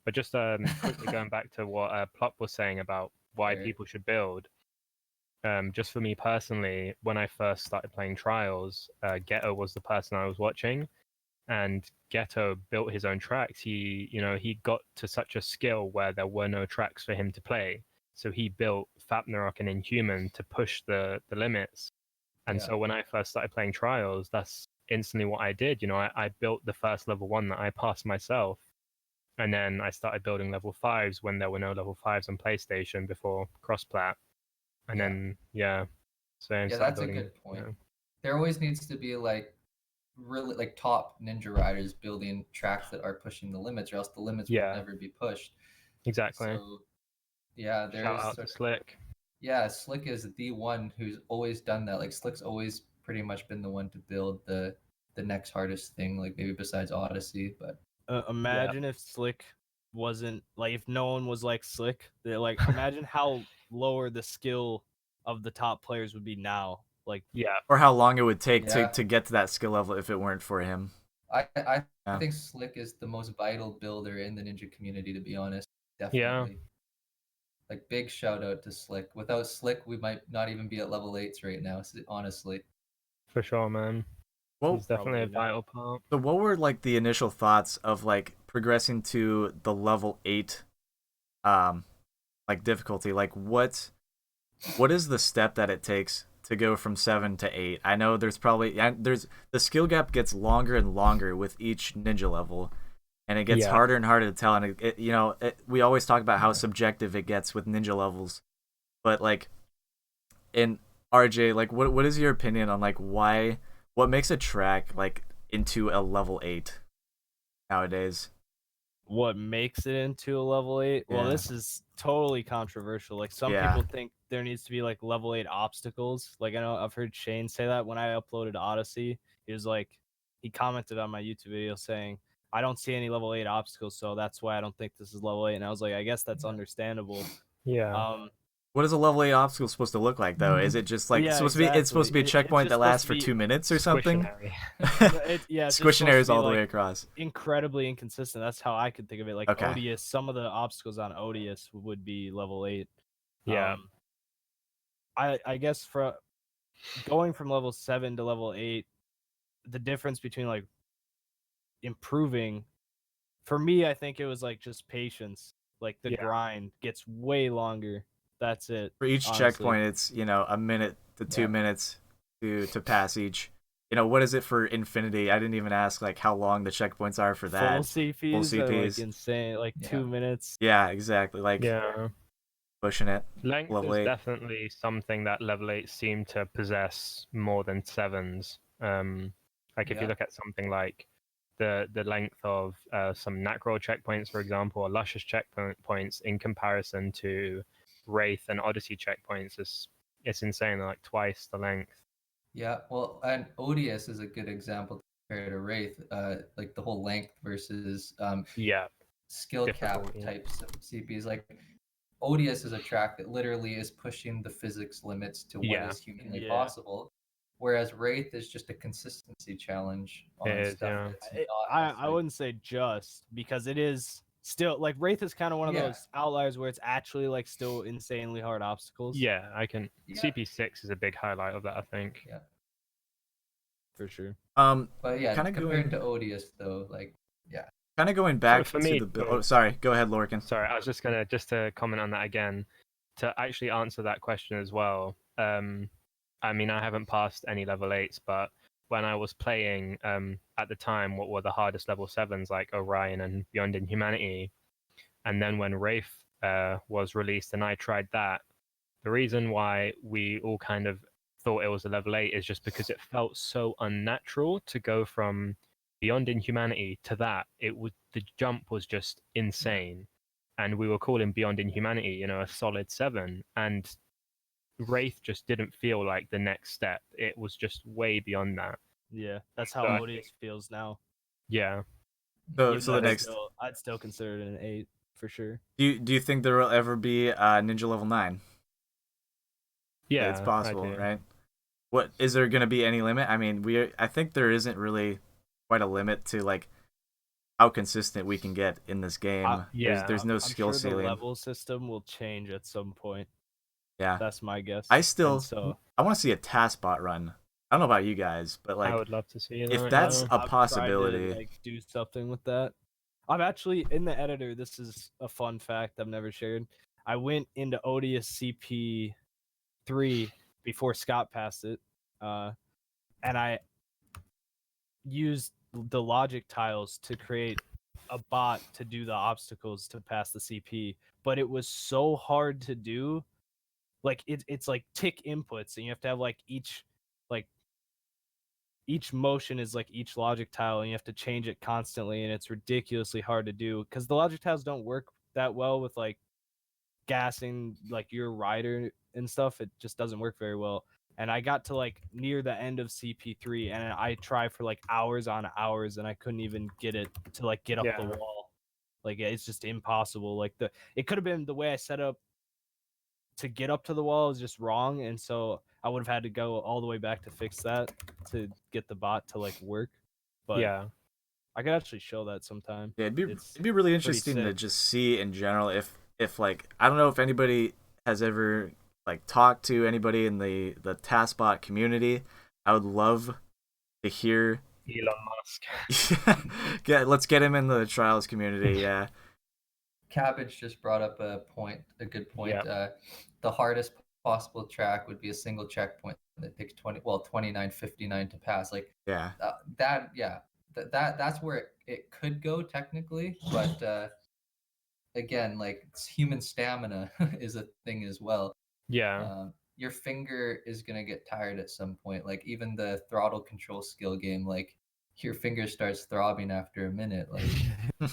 But just quickly going back to what Plop was saying about why people should build. Just for me personally, when I first started playing Trials, Ghetto was the person I was watching. And Ghetto built his own tracks. He got to such a skill where there were no tracks for him to play. So he built Fapnarok and Inhuman to push the limits. And so when I first started playing Trials, that's instantly what I did. I built the first level 1 that I passed myself. And then I started building level 5s when there were no level 5s on PlayStation before cross-plat. And then, so that's a good point. There always needs to be like really like top ninja riders building tracks that are pushing the limits, or else the limits will never be pushed. Exactly. So there's shout out to Slick. Yeah, Slick is the one who's always done that. Like Slick's always pretty much been the one to build the next hardest thing, like maybe besides Odyssey. But imagine if Slick wasn't like, if no one was like Slick, like imagine how lower the skill of the top players would be now. Like or how long it would take to get to that skill level if it weren't for him. I think Slick is the most vital builder in the ninja community, to be honest. Definitely. Like big shout out to Slick. Without Slick, we might not even be at level 8s right now, honestly. For sure, man. Well, he's definitely a vital part. So what were like the initial thoughts of like progressing to the level 8 like difficulty? Like what is the step that it takes to go from 7 to 8? I know there's the skill gap gets longer and longer with each ninja level, and it gets harder and harder to tell. And we always talk about how subjective it gets with ninja levels, but like in RJ, like what is your opinion on like what makes a track like into a level 8 nowadays? What makes it into a level 8? Well, this is totally controversial. Like some people think there needs to be like level 8 obstacles. Like I know I've heard Shane say that when I uploaded Odyssey. He commented on my YouTube video saying, I don't see any level 8 obstacles, so that's why I don't think this is level 8. And I was like, I guess that's understandable. What is a level 8 obstacle supposed to look like though? Is it just like it's supposed to be a checkpoint that lasts for 2 minutes or something? Squissionaries all the way across. Incredibly inconsistent. That's how I could think of it. Like Odious, some of the obstacles on Odious would be level 8. I guess for going from level 7 to level 8, the difference between like improving, for me, I think it was like just patience. Like the grind gets way longer. That's it. For each checkpoint, it's a minute to 2 minutes to pass each. what is it for Infinity? I didn't even ask like how long the checkpoints are for that. Full CPs are like CPs. insane, like 2 minutes. Yeah, exactly. Like pushing it. Length level is 8. definitely something that level 8 seem to possess more than 7s. Like if you look at something like the length of some Nacro checkpoints, for example, or Luscious checkpoints in comparison to Wraith and Odyssey checkpoints, it's insane. They're like twice the length. Yeah, well, and Odious is a good example compared to Wraith, like the whole length versus skill cap types of CPs. Like Odious is a track that literally is pushing the physics limits to what is humanly possible, whereas Wraith is just a consistency challenge on stuff that's not. I wouldn't say just, because it is still like Wraith is kind of one of those outliers where it's actually like still insanely hard obstacles. Yeah, CP6 is a big highlight of that, I think. Yeah, for sure. But yeah, compared to Odious though, like kind of going back for me, sorry, go ahead, Lorcan. Sorry, I was just to comment on that again, to actually answer that question as well. I mean, I haven't passed any level 8s, but when I was playing at the time, what were the hardest level 7s like Orion and Beyond Inhumanity, and then when Wraith was released and I tried that, the reason why we all kind of thought it was a level 8 is just because it felt so unnatural to go from Beyond Inhumanity to that. The jump was just insane, and we were calling Beyond Inhumanity, a solid 7, and Wraith just didn't feel like the next step. It was just way beyond that. Yeah, that's how Odious feels now. Yeah. So the next, I'd still consider it an 8 for sure. Do you think there will ever be Ninja level 9? Yeah, it's possible, right? What is there going to be any limit? I mean, I think there isn't really quite a limit to like how consistent we can get in this game. There's no skill ceiling. The level system will change at some point. Yeah, that's my guess. I want to see a task bot run. I don't know about you guys, but like I would love to see that. If that's a possibility, like do something with that. I'm actually in the editor. This is a fun fact I've never shared. I went into Odious CP3 before Scott passed it, and I used the logic tiles to create a bot to do the obstacles to pass the CP, but it was so hard to do. Like it's like tick inputs, and you have to have like each motion is like each logic tile, and you have to change it constantly, and it's ridiculously hard to do because the logic tiles don't work that well with like gassing like your rider and stuff. It just doesn't work very well. And I got to like near the end of CP3, and I tried for like hours on hours, and I couldn't even get it to like get up the wall. Like it's just impossible. Like it could have been the way I set up to get up to the wall is just wrong, and so I would have had to go all the way back to fix that to get the bot to like work. But I could actually show that sometime. Yeah, it'd be really interesting to just see in general if like I don't know if anybody has ever like talked to anybody in the taskbot community. I would love to hear Elon Musk. Let's get him in the trials community. Yeah. Cabbage just brought up a good point. The hardest possible track would be a single checkpoint that takes 29:59 to pass. Like that's where it could go technically, but again, like human stamina is a thing as well. Your finger is gonna get tired at some point. Like even the throttle control skill game, like your finger starts throbbing after a minute. Like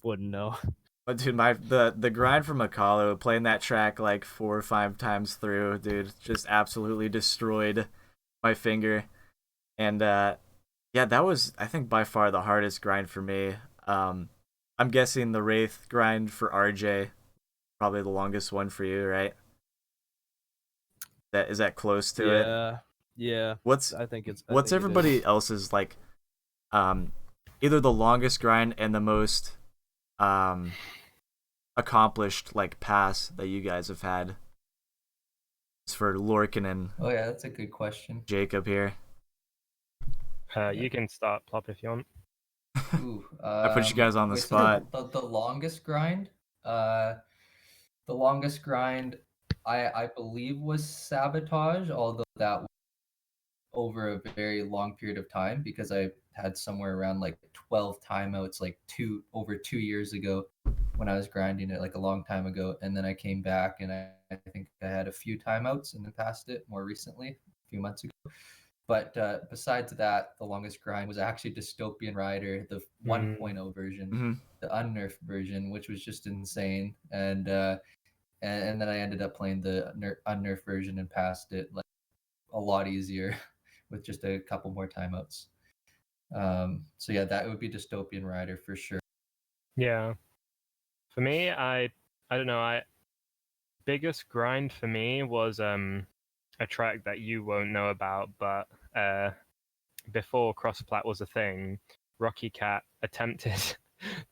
wouldn't know. But dude, the grind from Makalo, playing that track like 4 or 5 times through, dude, just absolutely destroyed my finger. And that was, I think, by far the hardest grind for me. I'm guessing the Wraith grind for RJ, probably the longest one for you, right? Is that close to it? Yeah. What's everybody else's like either the longest grind and the most accomplished like pass that you guys have had? It's for Lorcan and that's a good question. Jacob here. You can start, Plop, if you want. Ooh, I put you guys on the spot. So the longest grind, I believe was Sabotage, although that was over a very long period of time because I had somewhere around like 12 timeouts like over 2 years ago when I was grinding it like a long time ago, and then I came back and I think I had a few timeouts and then passed it more recently, a few months ago. But besides that, the longest grind was actually Dystopian Rider, the 1.0 version, the unnerfed version, which was just insane. And then I ended up playing the unnerfed version and passed it like a lot easier with just a couple more timeouts. So yeah, that would be Dystopian Rider for sure. Yeah. For me, I don't know. Biggest grind for me was a track that you won't know about, but before Crossplat was a thing, Rocky Cat attempted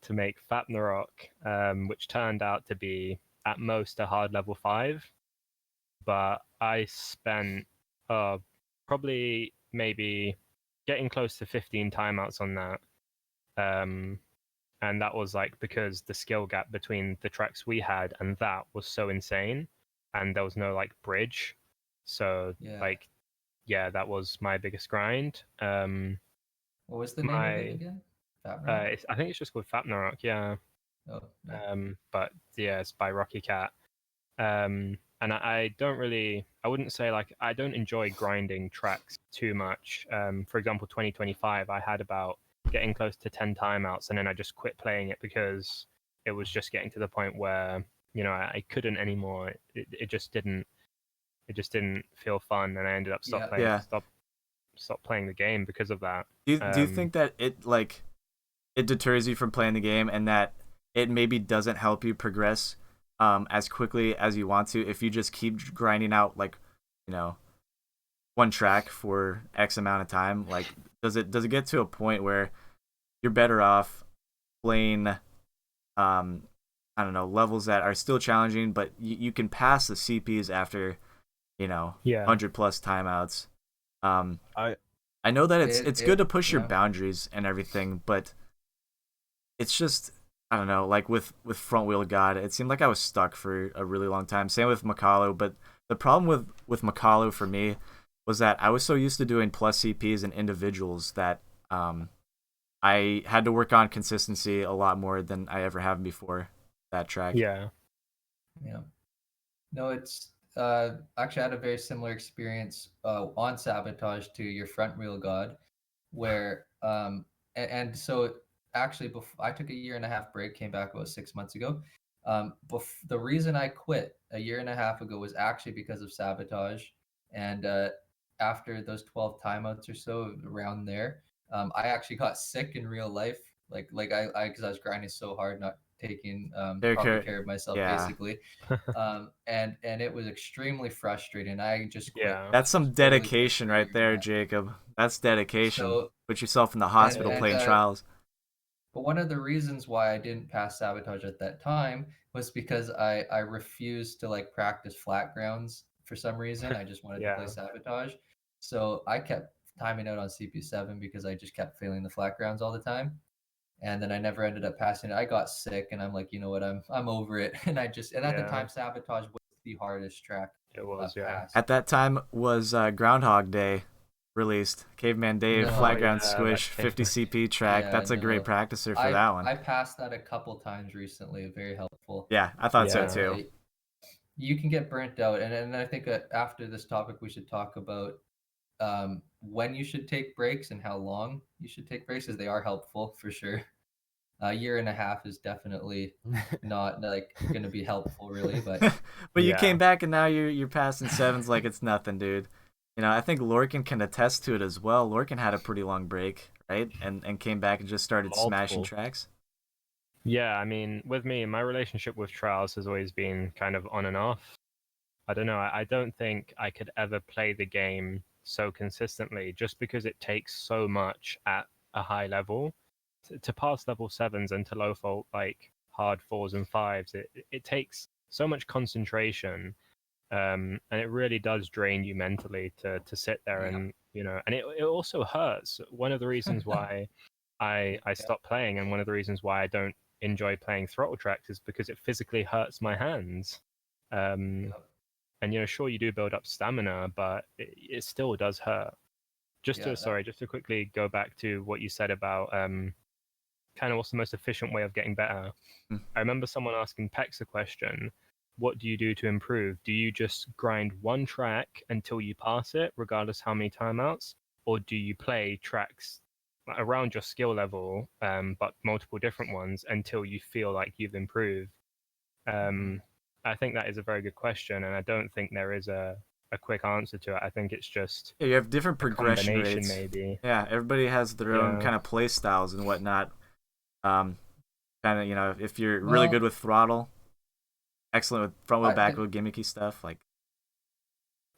to make Fapnarok, which turned out to be at most a hard level 5. But I spent probably maybe getting close to 15 timeouts on that. And that was like because the skill gap between the tracks we had and that was so insane, and there was no like bridge. So like, yeah, that was my biggest grind. What was the name of it again? I think it's just called Fapnarok, yeah. Oh, yeah. But yeah, it's by Rocky Cat. And I wouldn't say like I don't enjoy grinding tracks too much. For example, 2025, I had about getting close to 10 timeouts, and then I just quit playing it because it was just getting to the point where I couldn't anymore. It just didn't feel fun, and I ended up stop playing the game because of that. Do you think that it deters you from playing the game, and that it maybe doesn't help you progress as quickly as you want to if you just keep grinding out like one track for X amount of time? Like, does it get to a point where you're better off playing I don't know, levels that are still challenging, but you can pass the CPs after 100 plus timeouts? I know that it's good to push your boundaries and everything, but it's just, I don't know, like with Front Wheel God, it seemed like I was stuck for a really long time. Same with Makalo, but the problem with Makalo for me was that I was so used to doing plus CPs and individuals that I had to work on consistency a lot more than I ever have before that track. Yeah. No, it's actually I had a very similar experience on Sabotage to your Front Wheel God, where and so actually I took a 1.5-year break, came back about 6 months ago. The reason I quit a 1.5 years ago was actually because of Sabotage, and after those 12 timeouts or so around there, I actually got sick in real life, like I because I was grinding so hard, not taking proper care of myself, basically. And it was extremely frustrating. I just quit. Yeah, that's some dedication right there, Jacob. That's dedication. So, put yourself in the hospital playing trials. But one of the reasons why I didn't pass Sabotage at that time was because I refused to like practice flat grounds for some reason. I just wanted to play Sabotage. So I kept timing out on CP7 because I just kept failing the flat grounds all the time. And then I never ended up passing it. I got sick, and I'm like, you know what, I'm over it. And at the time, Sabotage was the hardest track. It was, At that time was Groundhog Day released. Caveman Dave, flat ground squish, 50 CP track. That's a great practicer for that one. I passed that a couple times recently. Very helpful. Yeah, I thought so too. You can get burnt out, and I think after this topic, we should talk about when you should take breaks and how long you should take breaks, as they are helpful for sure. 1.5 years is definitely not like going to be helpful, really. But you came back and now you're passing sevens like it's nothing, dude. I think Lorcan can attest to it as well. Lorcan had a pretty long break, right? And came back and just started smashing tracks. Yeah, I mean, with me, my relationship with trials has always been kind of on and off. I don't know. I don't think I could ever play the game so consistently just because it takes so much at a high level. To pass level 7s and to low fault like hard 4s and 5s, it takes so much concentration, and it really does drain you mentally to sit there and and it also hurts. One of the reasons why I stopped playing, and one of the reasons why I don't enjoy playing throttle tracks, is because it physically hurts my hands. And sure, you do build up stamina, but it still does hurt. Just Yeah, just to quickly go back to what you said about kind of what's the most efficient way of getting better. Hmm. I remember someone asking Pex a question, what do you do to improve? Do you just grind one track until you pass it, regardless how many timeouts? Or do you play tracks around your skill level, but multiple different ones until you feel like you've improved? I think that is a very good question, and I don't think there is a quick answer to it. I think it's just Yeah, you have different a progression combination, rates. maybe. Yeah, everybody has their own Yeah. kind of play styles and whatnot. Kind of, if you're really Well- good with throttle, excellent with front wheel, I- back wheel, gimmicky stuff, like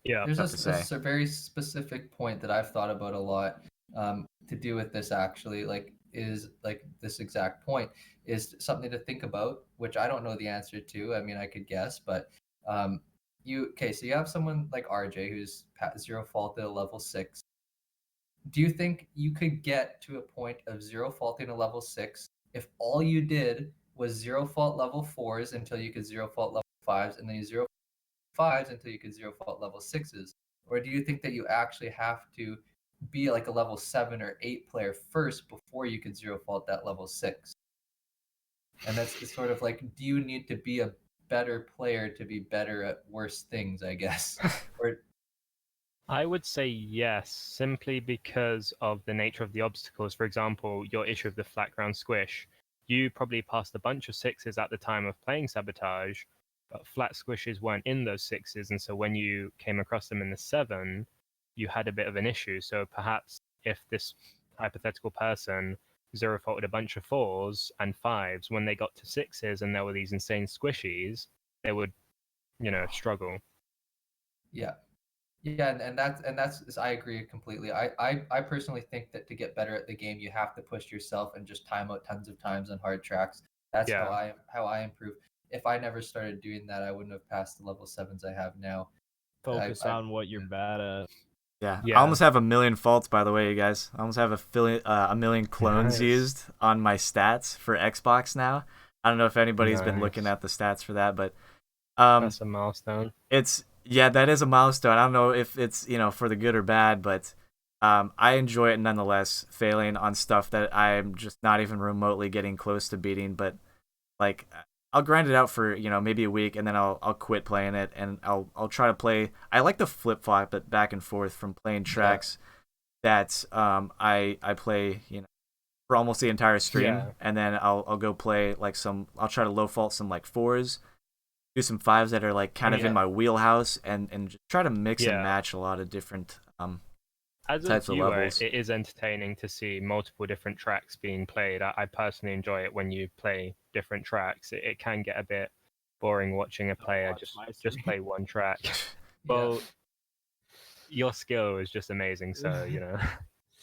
Yeah. There's tough to say. a very specific point that I've thought about a lot to do with this actually, like is like this exact point is something to think about, which I don't know the answer to. I mean, I could guess, but so you have someone like RJ who's zero fault at a level 6. Do you think you could get to a point of zero faulting a level 6 if all you did was zero fault level 4s until you could zero fault level 5s, and then you zero 5s until you could zero fault level 6s? Or do you think that you actually have to be like a level 7 or 8 player first before you could zero fault that level 6? And that's it's sort of like, do you need to be a better player to be better at worse things, I guess? Or I would say yes, simply because of the nature of the obstacles. For example, your issue of the flat ground squish. You probably passed a bunch of 6s at the time of playing Sabotage, but flat squishes weren't in those 6s, and so when you came across them in the 7, you had a bit of an issue. So perhaps if this hypothetical person zero faulted a bunch of 4s and 5s, when they got to 6s and there were these insane squishies, they would, struggle. yeah. Yeah, and that's I agree completely. I personally think that to get better at the game, you have to push yourself and just time out tons of times on hard tracks. That's Yeah. how I improve. If I never started doing that, I wouldn't have passed the level 7s I have now. Focus on what you're bad at. Yeah, I Yeah. almost have 1,000,000 faults, by the way, you guys. I almost have a million clones Nice. used on my stats for Xbox now. I don't know if anybody's been looking Nice. at the stats for that, but That's a milestone. that is a milestone. I don't know if it's for the good or bad, but I enjoy it nonetheless. Failing on stuff that I'm just not even remotely getting close to beating, but like I'll grind it out for maybe a week, and then I'll quit playing it, and I'll try to play. I like to flip flop it back and forth from playing tracks that I play for almost the entire stream, Yeah. and then I'll go play like I'll try to low fault some like 4s, do some 5s that are like kind of in my wheelhouse, and just try to mix and Yeah. match a lot of different As a types of viewer, levels. it is entertaining to see multiple different tracks being played. I personally enjoy it when you play different tracks. It can get a bit boring watching a player watch just my just stream. play one track. Well, your skill is just amazing, so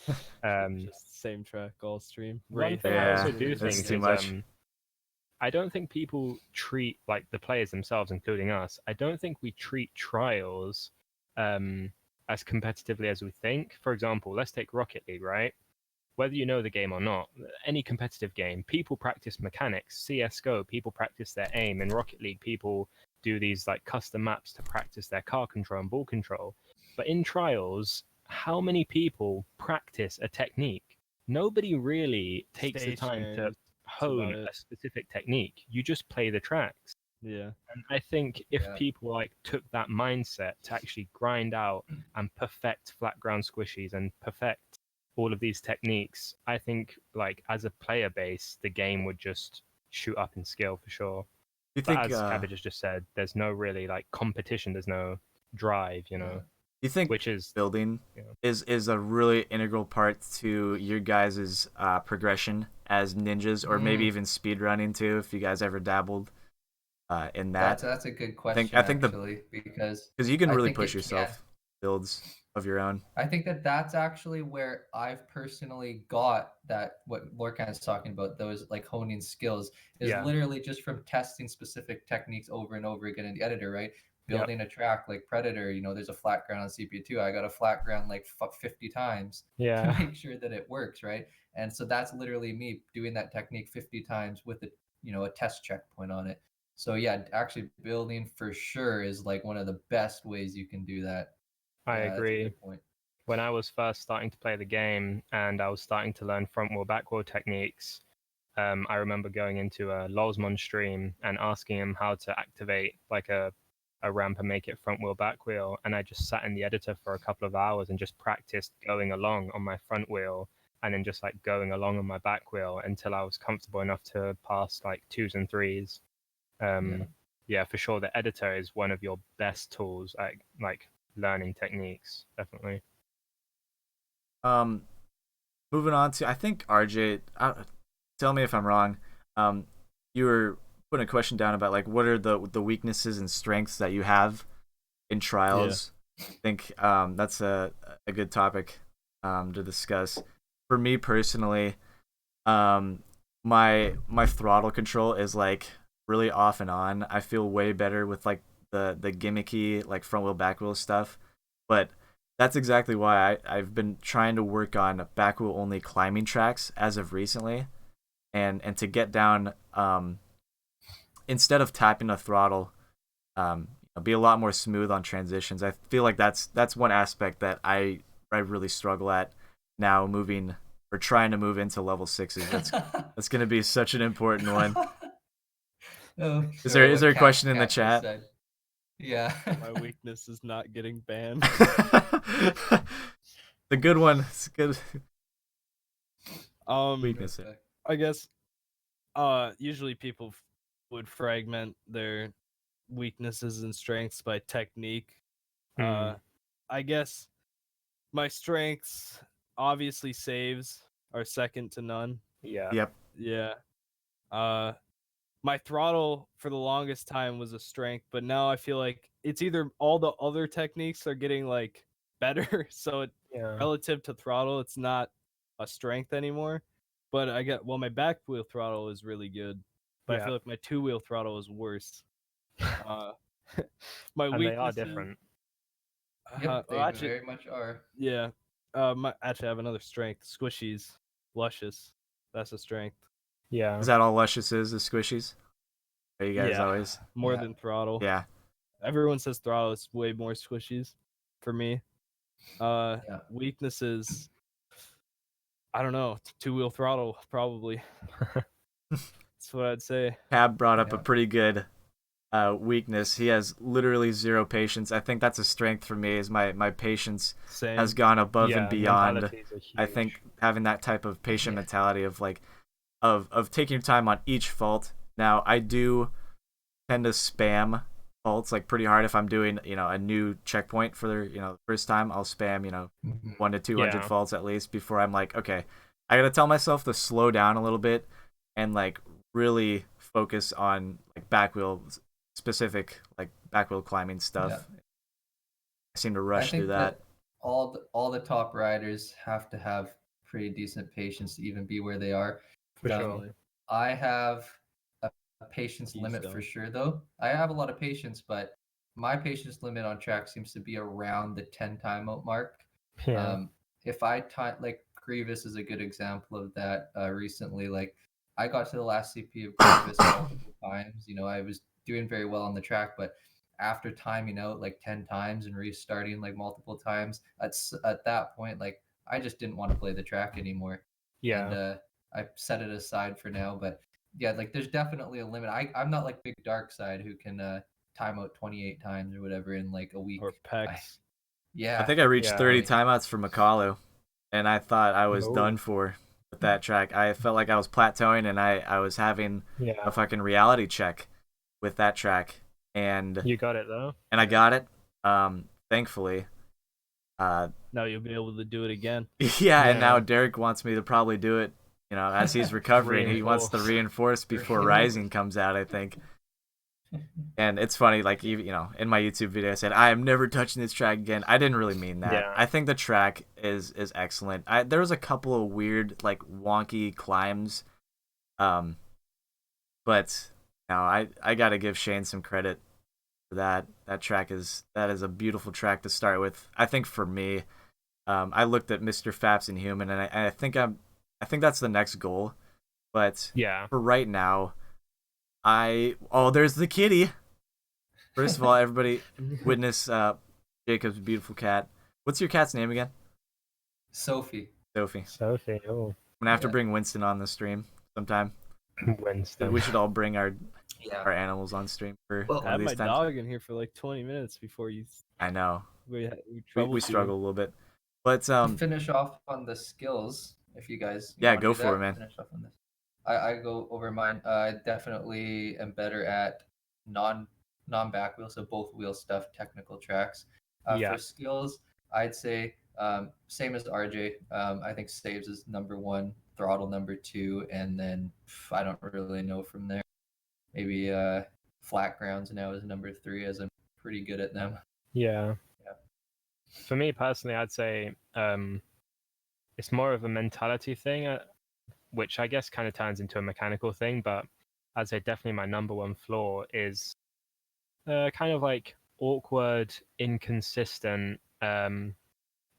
Just same track all stream. one thing I Yeah, also do it's think too is much. I don't think people treat, like the players themselves, including us, I don't think we treat trials as competitively as we think. For example, let's take Rocket League, right? Whether you know the game or not, any competitive game, people practice mechanics. CSGO, people practice their aim. In Rocket League, people do these like custom maps to practice their car control and ball control. But in trials, how many people practice a technique? Nobody really takes the time to Stations, hone about it. a specific technique. You just play the tracks. Yeah. And I think if Yeah. people like took that mindset to actually grind out and perfect flat ground squishies and perfect all of these techniques, I think like as a player base, the game would just shoot up in skill for sure. You But think as Cabbage has just said, there's no really like competition, there's no drive, you think which is building yeah. is a really integral part to your guys' progression as ninjas, or maybe even speedrunning too, if you guys ever dabbled in that? That's a good question I think actually, because you can I really think push it yourself builds of your own. I think that that's actually where I've personally got that what Lorcan is talking about, those like honing skills, is Yeah. literally just from testing specific techniques over and over again in the editor, right? Yep. Building a track like Predator, there's a flat ground on CPU2. I got a flat ground like 50 times Yeah. to make sure that it works, right? And so that's literally me doing that technique 50 times with a test checkpoint on it. So yeah, actually building for sure is like one of the best ways you can do that. I Yeah, that's a agree. good point. when I was first starting to play the game and I was starting to learn front wheel, back wheel techniques, I remember going into a Lolzmon stream and asking him how to activate like a ramp and make it front wheel, back wheel. And I just sat in the editor for a couple of hours and just practiced going along on my front wheel and then just like going along on my back wheel until I was comfortable enough to pass like 2s and 3s. Yeah, for sure. The editor is one of your best tools at like learning techniques, definitely. Moving on to, I think RJ, tell me if I'm wrong. You were putting a question down about like what are the weaknesses and strengths that you have in trials. I think that's a good topic to discuss. For me personally, my throttle control is like really off and on. I feel way better with like the gimmicky like front wheel, back wheel stuff, but that's exactly why I've been trying to work on back wheel only climbing tracks as of recently, and to get down instead of tapping the throttle, be a lot more smooth on transitions. I feel like that's one aspect that I really struggle at now, moving or trying to move into level 6s. That's going to be such an important one. Oh, Is there a question in the chat? Said. Yeah. My weakness is not getting banned. The good one. It's good. Weakness. I guess usually people would fragment their weaknesses and strengths by technique. I guess my strengths, obviously saves are second to none. Yeah. Yep. Yeah. My throttle for the longest time was a strength, but now I feel like it's either all the other techniques are getting like better, so relative to throttle, it's not a strength anymore. But my back wheel throttle is really good, but I feel like my 2-wheel throttle is worse. My and weaknesses, they are different. Yep, they very much are. Yeah. I have another strength. Squishies, luscious. That's a strength. Yeah. Is that all luscious is squishies? Are you guys always more than throttle? Yeah. Everyone says throttle is way more squishies for me. Weaknesses, I don't know. 2-wheel throttle probably. That's what I'd say. Cab brought up a pretty good weakness. He has literally 0 patience. I think that's a strength for me. Is my patience has gone above and beyond. I think having that type of patient mentality of like of taking your time on each fault. Now I do tend to spam faults like pretty hard if I'm doing a new checkpoint for the first time. I'll spam 1 to 200 faults at least before I'm like, okay, I gotta tell myself to slow down a little bit and like really focus on like back wheel specific like back wheel climbing stuff. I seem to rush through that. All the top riders have to have pretty decent patience to even be where they are. For sure. I have a patience limit for sure, though. I have a lot of patience, but my patience limit on track seems to be around the 10 timeout mark. If I like Grievous is a good example of that. Recently, like I got to the last CP of Grievous multiple times. I was doing very well on the track, but after timing out like 10 times and restarting like multiple times, at that point, like I just didn't want to play the track anymore. And I set it aside for now. But yeah, like there's definitely a limit. I'm not like Big Dark Side who can time out 28 times or whatever in like a week. Or Pex. I think I reached 30 timeouts for Makalu, and I thought I was done for with that track. I felt like I was plateauing, and I was having a fucking reality check with that track. And you got it though. And I got it. Thankfully. Now you'll be able to do it again. Yeah, and now Derek wants me to probably do it. As he's recovering, he wants to reinforce before Rising comes out, I think. And it's funny, like in my YouTube video, I said I am never touching this track again. I didn't really mean that. Yeah. I think the track is excellent. There was a couple of weird, like wonky climbs, but I gotta give Shane some credit for that. That track is a beautiful track to start with. I think for me, I looked at Mr. Faps and Human, and I think that's the next goal. But for right now, there's the kitty. First of all, everybody witness Jacob's beautiful cat. What's your cat's name again? Sophie. Sophie. Oh, I'm gonna have to Yeah. bring Winston on the stream sometime. Winston. We should all bring our Yeah. animals on stream for Well, I one had of my these times. dog in here for like 20 minutes before I know. we We struggle a little bit, but to finish off on the skills, if you guys yeah, wanna go do for that, it, man. finish off on this. I go over mine. I definitely am better at non back wheel, so both wheel stuff, technical tracks. Yeah. For skills, I'd say same as RJ. I think saves is number one, throttle number two, and then I don't really know from there. Maybe flat grounds now is number three, as I'm pretty good at them. Yeah. Yeah. For me personally, I'd say it's more of a mentality thing, which I guess kind of turns into a mechanical thing. But I'd say definitely my number one flaw is kind of like awkward, inconsistent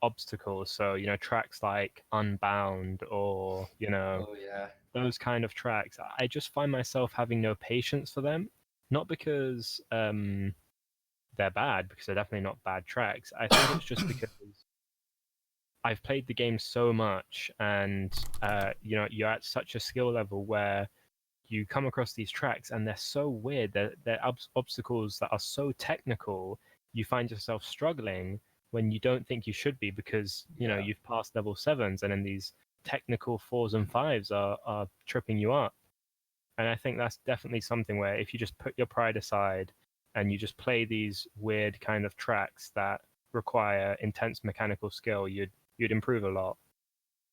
obstacles. So, tracks like Unbound or, Oh yeah. those kind of tracks. I just find myself having no patience for them. Not because they're bad, because they're definitely not bad tracks. I think it's just because I've played the game so much, and you're at such a skill level where you come across these tracks and they're so weird. They're obstacles that are so technical. You find yourself struggling when you don't think you should be, because you've passed level 7s, and then these technical 4s and 5s are tripping you up. And I think that's definitely something where if you just put your pride aside and you just play these weird kind of tracks that require intense mechanical skill, you'd improve a lot.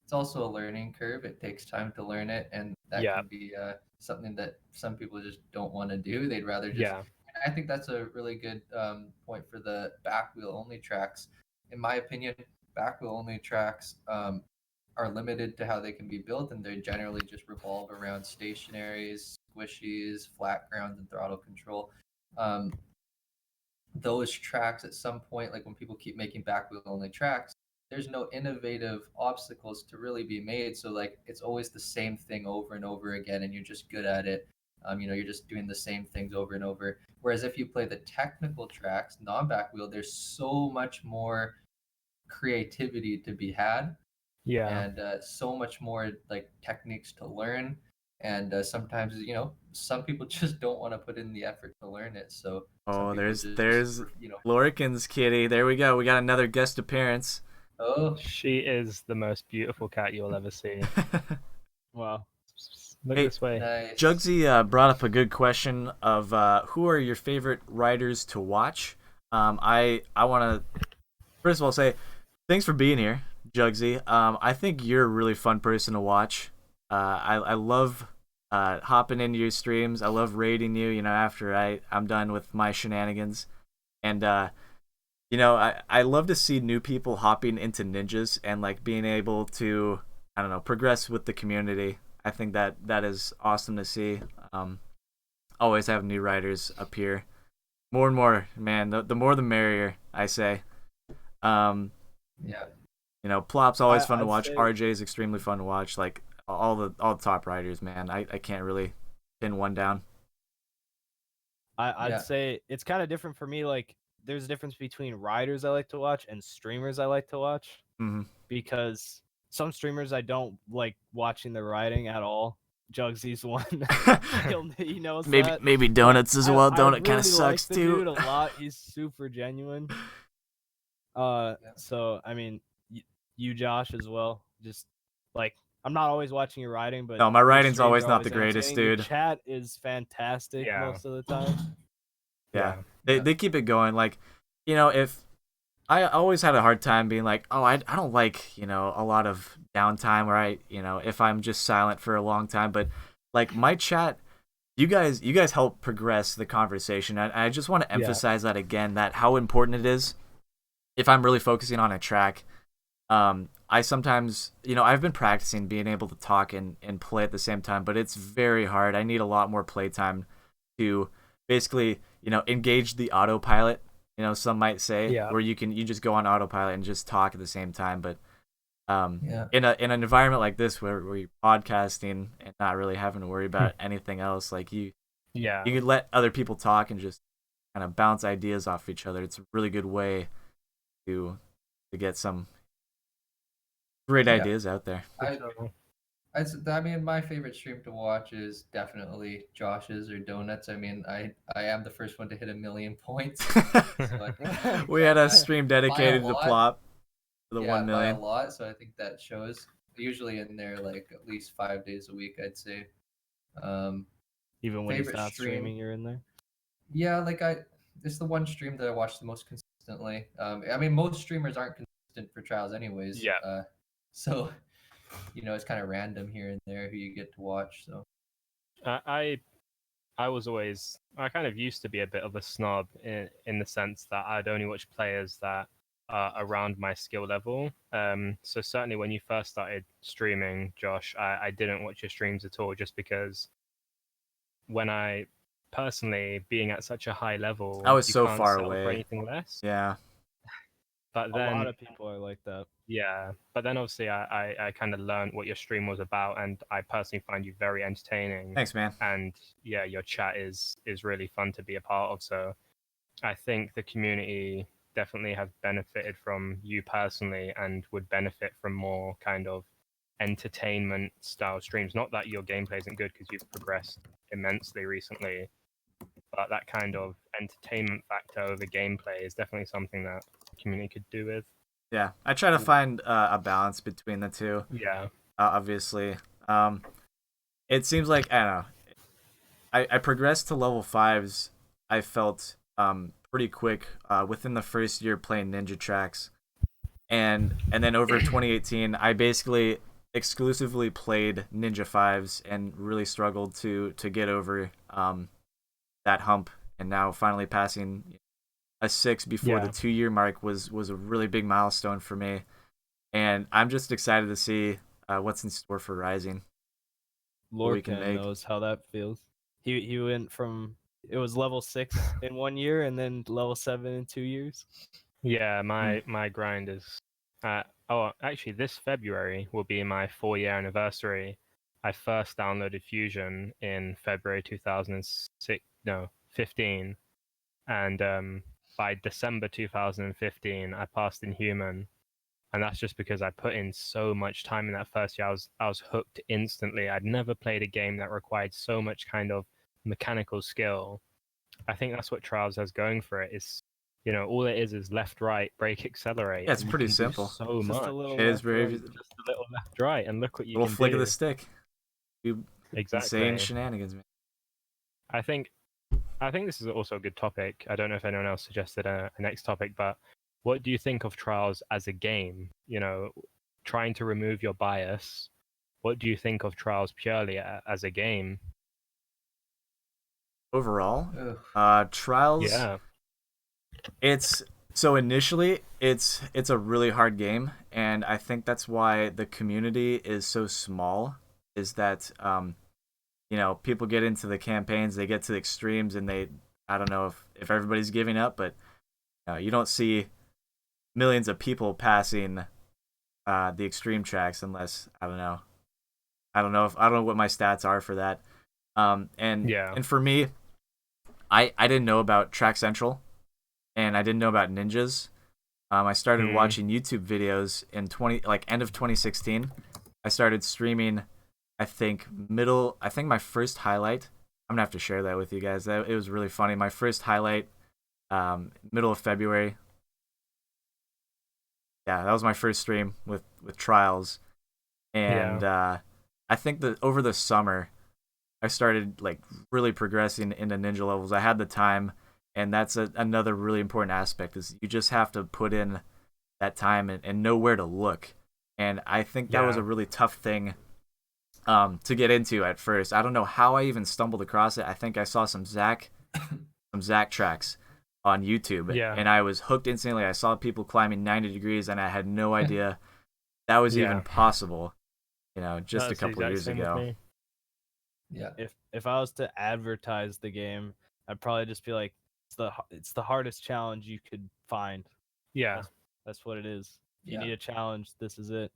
It's also a learning curve. It takes time to learn it, and that Yeah. can be something that some people just don't want to do. They'd rather just. Yeah. I think that's a really good point for the back wheel only tracks. In my opinion, back wheel only tracks are limited to how they can be built, and they generally just revolve around stationaries, squishies, flat grounds, and throttle control. Those tracks at some point, like when people keep making back wheel only tracks, there's no innovative obstacles to really be made. So like it's always the same thing over and over again, and you're just good at it. You're just doing the same things over and over. Whereas if you play the technical tracks, non-back wheel, there's so much more creativity to be had, Yeah. and so much more like techniques to learn. And sometimes some people just don't want to put in the effort to learn it. So some Oh, people there's Lorcan's kitty. There we go. We got another guest appearance. Oh, She is the most beautiful cat you'll ever see. Wow. Look Hey, this way. nice. Jugsy brought up a good question of who are your favorite riders to watch. I want to first of all say thanks for being here, Jugsy. I think you're a really fun person to watch. I love hopping into your streams. I love raiding you. After I'm done with my shenanigans, and I love to see new people hopping into ninjas and like being able to progress with the community. I think that is awesome to see. Always have new riders appear. More and more, man. The more the merrier, I say. Yeah. Plop's always fun to I'd watch. say- RJ is extremely fun to watch. Like all the top riders, man. I can't really pin one down. I'd Yeah. say it's kind of different for me. Like, there's a difference between riders I like to watch and streamers I like to watch, Mhm. because some streamers I don't like watching the riding at all. Jugsy's one. he knows that. Maybe Doughnut's as well. I Doughnut kind really of sucks like the too. dude a lot. He's super genuine. So I mean, you Josh as well. Just like, I'm not always watching your riding, but No, my your riding's streams always are not the greatest, entertaining. Your dude. chat is fantastic Yeah. most of the time. Yeah. Yeah. They keep it going. Like, if I always had a hard time being like, oh, I don't like, a lot of downtime where if I'm just silent for a long time. But like my chat, you guys help progress the conversation. I just want to emphasize that again, that how important it is if I'm really focusing on a track. I sometimes, I've been practicing being able to talk and play at the same time, but it's very hard. I need a lot more playtime to basically, engage the autopilot. Some might say, where you just go on autopilot and just talk at the same time. But in an environment like this where you're podcasting and not really having to worry about anything else, like you could let other people talk and just kind of bounce ideas off each other. It's a really good way to get some Great Yeah. ideas out there. I mean, my favorite stream to watch is definitely Josh's or Doughnut's. I mean, I am the first one to hit 1,000,000 points. So We had a stream dedicated to Plop for the 1 by a million. lot. So I think that shows. Usually in there like at least 5 days a week, I'd say. Even when he's favorite not stream? streaming, you're in there. Yeah, like it's the one stream that I watch the most consistently. I mean, most streamers aren't consistent for trials, anyways. Yeah. So, it's kind of random here and there who you get to watch. So. I was always, I kind of used to be a bit of a snob in the sense that I'd only watch players that are around my skill level. So certainly when you first started streaming, Josh, I didn't watch your streams at all, just because when I personally, being at such a high level, I was you so can't far settle for away. anything less. Yeah. But A then lot of people are like that. yeah, but then obviously I kind of learned what your stream was about, and I personally find you very entertaining. Thanks, man. And yeah, your chat is really fun to be a part of. So I think the community definitely have benefited from you personally, and would benefit from more kind of entertainment style streams. Not that your gameplay isn't good, because you've progressed immensely recently, but that kind of entertainment factor over gameplay is definitely something that the community could do with. Yeah, I try to find a balance between the two. Yeah. Obviously, it seems like, I don't know. I progressed to level 5s. I felt pretty quick within the first year playing Ninja Tracks, and then over 2018, I basically exclusively played Ninja 5s and really struggled to get over that hump. And now finally passing a 6 before the 2-year mark was a really big milestone for me, and I'm just excited to see what's in store for Rising. Lorcan knows how that feels. He went from, it was level 6 in 1 year and then level 7 in 2 years. Yeah, my grind is actually this February will be my 4-year anniversary. I first downloaded Fusion in February 2015, and by December 2015 I passed Inhuman, and that's just because I put in so much time in that first year. I was hooked instantly. I'd never played a game that required so much kind of mechanical skill. I think that's what Trials has going for it. Is all it is left, right, brake, accelerate. Yeah, it's pretty simple. So much. It is very just a little left, right, and look what you little can flick do. of the stick. Exactly. Insane shenanigans, man. I think this is also a good topic. I don't know if anyone else suggested a next topic, but what do you think of Trials as a game? Trying to remove your bias. What do you think of Trials purely as a game? Overall, Trials. Yeah. It's so initially it's a really hard game, and I think that's why the community is so small. Is that people get into the campaigns, they get to the extremes, and I don't know if everybody's giving up, but you don't see millions of people passing the extreme tracks unless I don't know what my stats are for that. And for me, I didn't know about Track Central, and I didn't know about ninjas. I started watching YouTube videos in end of 2016. I started streaming. I think my first highlight. I'm gonna have to share that with you guys. It was really funny. My first highlight, middle of February. Yeah, that was my first stream with Trials, and I think that over the summer, I started really progressing into ninja levels. I had the time, and that's another really important aspect, is you just have to put in that time and know where to look. And I think that was a really tough thing to get into at first. I don't know how I even stumbled across it. I think I saw some Zach tracks on YouTube, and I was hooked instantly. I saw people climbing 90 degrees, and I had no idea that was even possible. Just a couple years ago. Yeah. If I was to advertise the game, I'd probably just be like, it's the hardest challenge you could find. Yeah. That's what it is. If you need a challenge, this is it.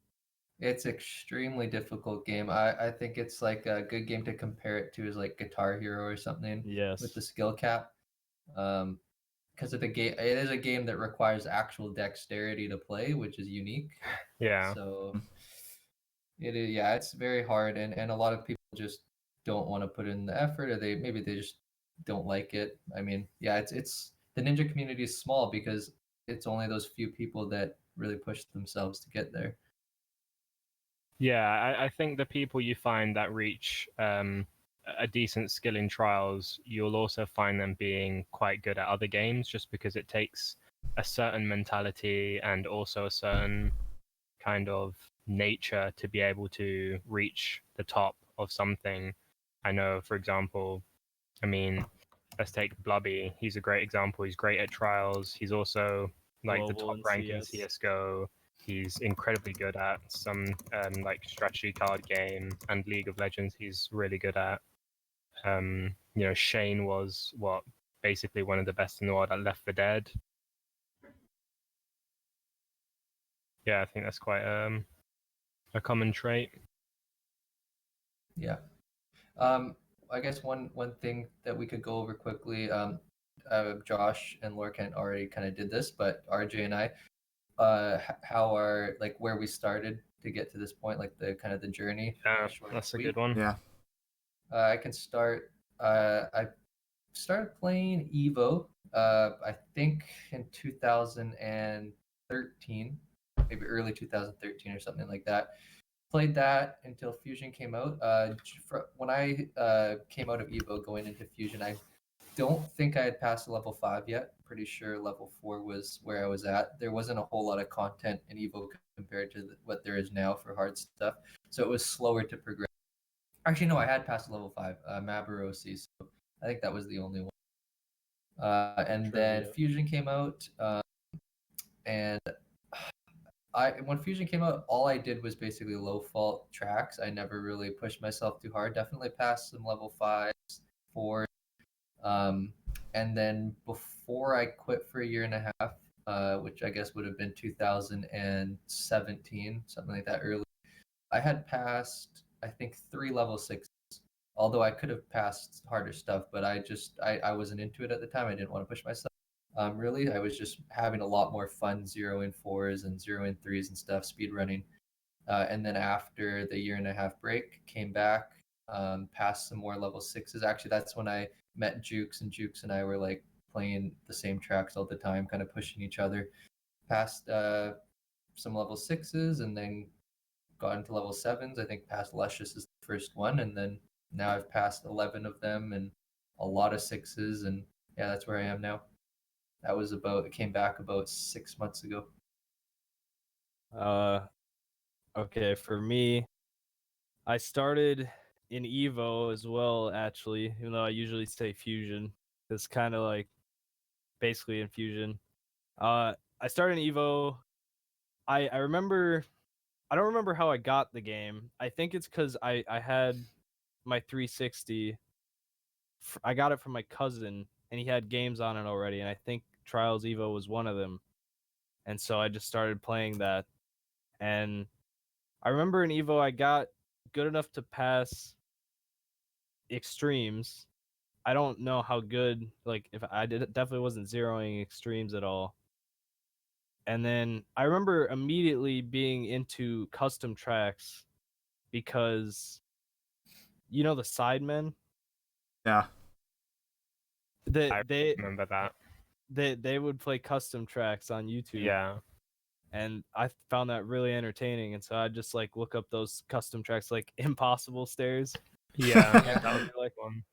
It's extremely difficult game. I think it's like a good game to compare it to is like Guitar Hero or something. Yes. With the skill cap. because of the game. It is a game that requires actual dexterity to play, which is unique. Yeah. So it is, yeah, it's very hard, and a lot of people just don't want to put in the effort, or maybe they just don't like it. I mean, yeah, it's the ninja community is small because it's only those few people that really push themselves to get there. Yeah, I think the people you find that reach a decent skill in trials, you'll also find them being quite good at other games, just because it takes a certain mentality and also a certain kind of nature to be able to reach the top of something. I know, for example, I mean, let's take Blubby. He's a great example. He's great at trials. He's also like the Global top in rank in CS. CS:GO. He's incredibly good at some like strategy card game and League of Legends. He's really good at. Shane was basically one of the best in the world at Left 4 Dead. Yeah, I think that's quite a common trait. Yeah. I guess one thing that we could go over quickly. Josh and Lorcan already kind of did this, but RJ and I, how are like where we started to get to this point, like the kind of the journey. Yeah, short and that's a sweet. good one. Yeah. I can start. I started playing Evo. I think in 2013, maybe early 2013 or something like that. Played that until Fusion came out. When I came out of Evo going into Fusion, I don't think I had passed level 5 yet. Pretty sure level 4 was where I was at. There wasn't a whole lot of content in Evo compared to what there is now for hard stuff, so it was slower to progress. Actually, no, I had passed level 5, Mabarosi, so I think that was the only one. And then Trivia. Fusion came out, and when Fusion came out, all I did was basically low fault tracks. I never really pushed myself too hard. Definitely passed some level 5s, 4s. And then before I quit for a year and a half, which I guess would have been 2017, something like that early, I had passed, I think, 3 level 6s. Although I could have passed harder stuff, but I wasn't into it at the time. I didn't want to push myself. Really, I was just having a lot more fun 0-in-4s and 0-in-3s and stuff, speed running. And then after the year and a half break, came back, passed some more level 6s. Actually, that's when I met Jukes, and Jukes and I were like playing the same tracks all the time, kind of pushing each other. Passed some level 6s, and then got into level 7s. I think past Luscious is the first one, and then now I've passed 11 of them and a lot of 6s, and yeah, that's where I am now. It came back about 6 months ago. Okay, for me, I started in Evo as well, actually, even though I usually say Fusion. It's kind of like basically in Fusion. I started in Evo. I remember, I don't remember how I got the game. I think it's because I had my 360. I got it from my cousin, and he had games on it already, and I think Trials Evo was one of them. And so I just started playing that. And I remember in Evo, I got good enough to pass extremes. I don't know how good, like, if I did, definitely wasn't zeroing extremes at all. And then I remember immediately being into custom tracks because, you know, the Sidemen, Yeah. I they remember that. they would play custom tracks on YouTube. Yeah. And I found that really entertaining, and so I just like look up those custom tracks like Impossible Stairs. Yeah, Yeah. that was like one.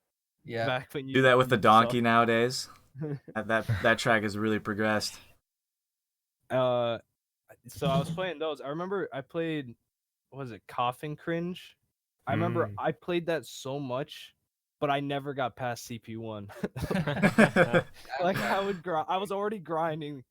Yeah. back when you Do that with the you donkey saw- nowadays. That track has really progressed. So I was playing those. I remember I played, what was it, Coffin Cringe? I remember Mm. I played that so much, but I never got past CP1. Like I was already grinding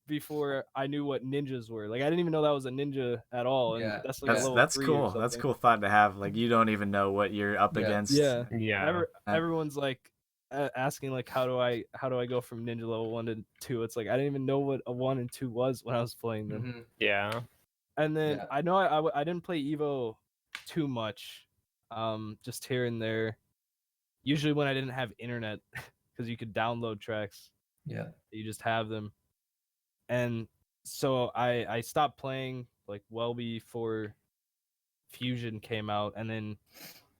before I knew what ninjas were. Like I didn't even know that was a ninja at all, and Yeah. that's like a level That's 3 cool. or something. That's a cool thought to have. Like you don't even know what you're up Yeah. against. Yeah. Yeah. Everyone's like asking like how do I go from ninja level 1 to 2? It's like I didn't even know what a 1 and 2 was when I was playing them. Mhm. Yeah. And then Yeah. I know I didn't play Evo too much, just here and there. Usually when I didn't have internet, because you could download tracks. Yeah. You just have them. And so I stopped playing like well before Fusion came out, and then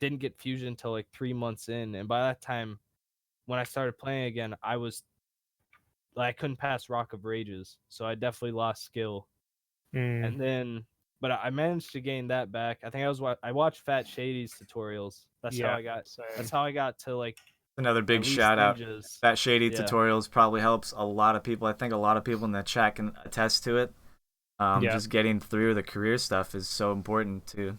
didn't get Fusion until like 3 months in. And by that time, when I started playing again, I couldn't pass Rock of Rages, so I definitely lost skill. And then, but I managed to gain that back. I think I watched Fat Shady's tutorials. That's how I got. Same. That's how I got to like Another big at least shout out. ninjas. That Shady Yeah. tutorials probably helps a lot of people. I think a lot of people in the chat can attest to it. Just getting through the career stuff is so important to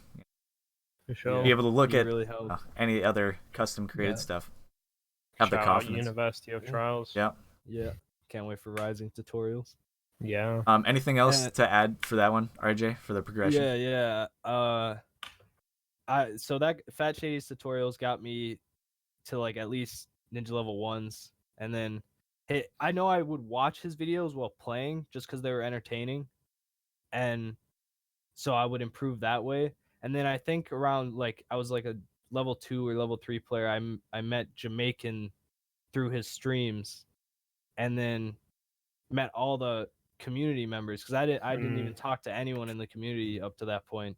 For sure. be able to look at really helped. any other custom created stuff. Have the Shout out confidence. University of Trials. Yeah. Yeah. Can't wait for Rising tutorials. Yeah. Anything else to add for that one, RJ, for the progression? Yeah. So that Fat Shady's tutorials got me to like at least ninja level 1s, and then I know I would watch his videos while playing just because they were entertaining, and so I would improve that way. And then I think around like I was like a level 2 or level 3 player, I met Jamaican through his streams, and then met all the community members because I didn't even talk to anyone in the community up to that point.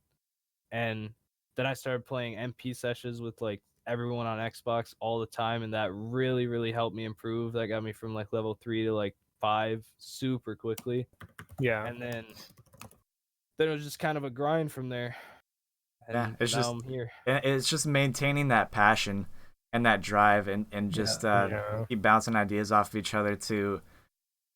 And then I started playing MP sessions with like everyone on Xbox all the time, and that really, really helped me improve. That got me from like level 3 to like 5 super quickly. Yeah. And then it was just kind of a grind from there. And it's now just I'm here. it's just maintaining that passion and that drive, and just keep bouncing ideas off of each other to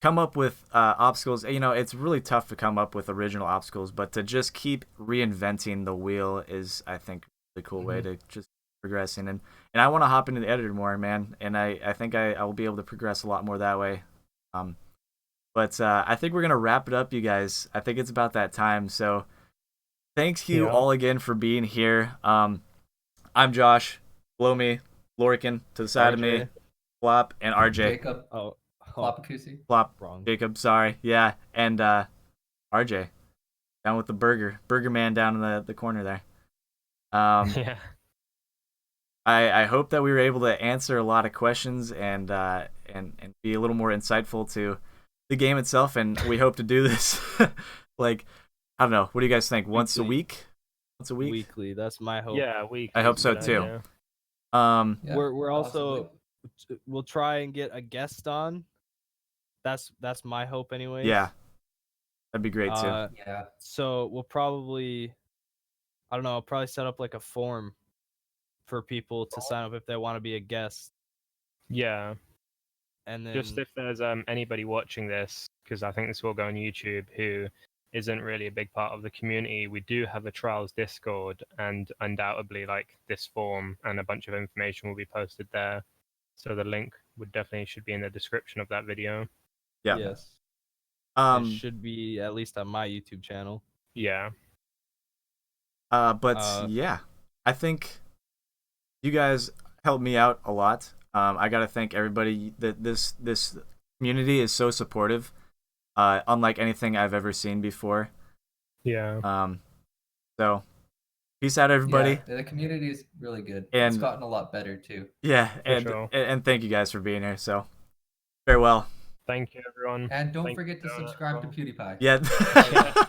come up with obstacles. You know, it's really tough to come up with original obstacles, but to just keep reinventing the wheel is, I think, a really cool way to just progressing. And I want to hop into the editor more, man. And I think I will be able to progress a lot more that way. But I think we're gonna wrap it up, you guys. I think it's about that time. So thank you all again for being here. I'm Josh. Below me, Lorcan. To the side of me, Plop and RJ. Jacob. Plop. Plop. Wrong. Jacob, sorry. Yeah. And RJ. Down with the burger. Burger man down in the corner there. Yeah. I hope that we were able to answer a lot of questions and be a little more insightful to the game itself, and we hope to do this like, I don't know, what do you guys think? Once a week? Weekly. That's my hope. Yeah, weekly. I hope so too. We're also we'll try and get a guest on. That's my hope anyway. Yeah. That'd be great too. Yeah. So we'll probably, I don't know, I'll probably set up like a form for people to sign up if they want to be a guest. Yeah. And then just if there's anybody watching this, because I think this will go on YouTube, who isn't really a big part of the community, we do have a Trials Discord, and undoubtedly like this form and a bunch of information will be posted there. So the link should be in the description of that video. Yeah. Yes. It should be at least on my YouTube channel. Yeah. Yeah, I think you guys helped me out a lot. I gotta thank everybody. That this community is so supportive, unlike anything I've ever seen before. Yeah. So peace out, everybody. Yeah, the community is really good. And it's gotten a lot better too. Yeah, and thank you guys for being here. So farewell. Thank you, everyone. And don't forget to subscribe to PewDiePie. Yeah.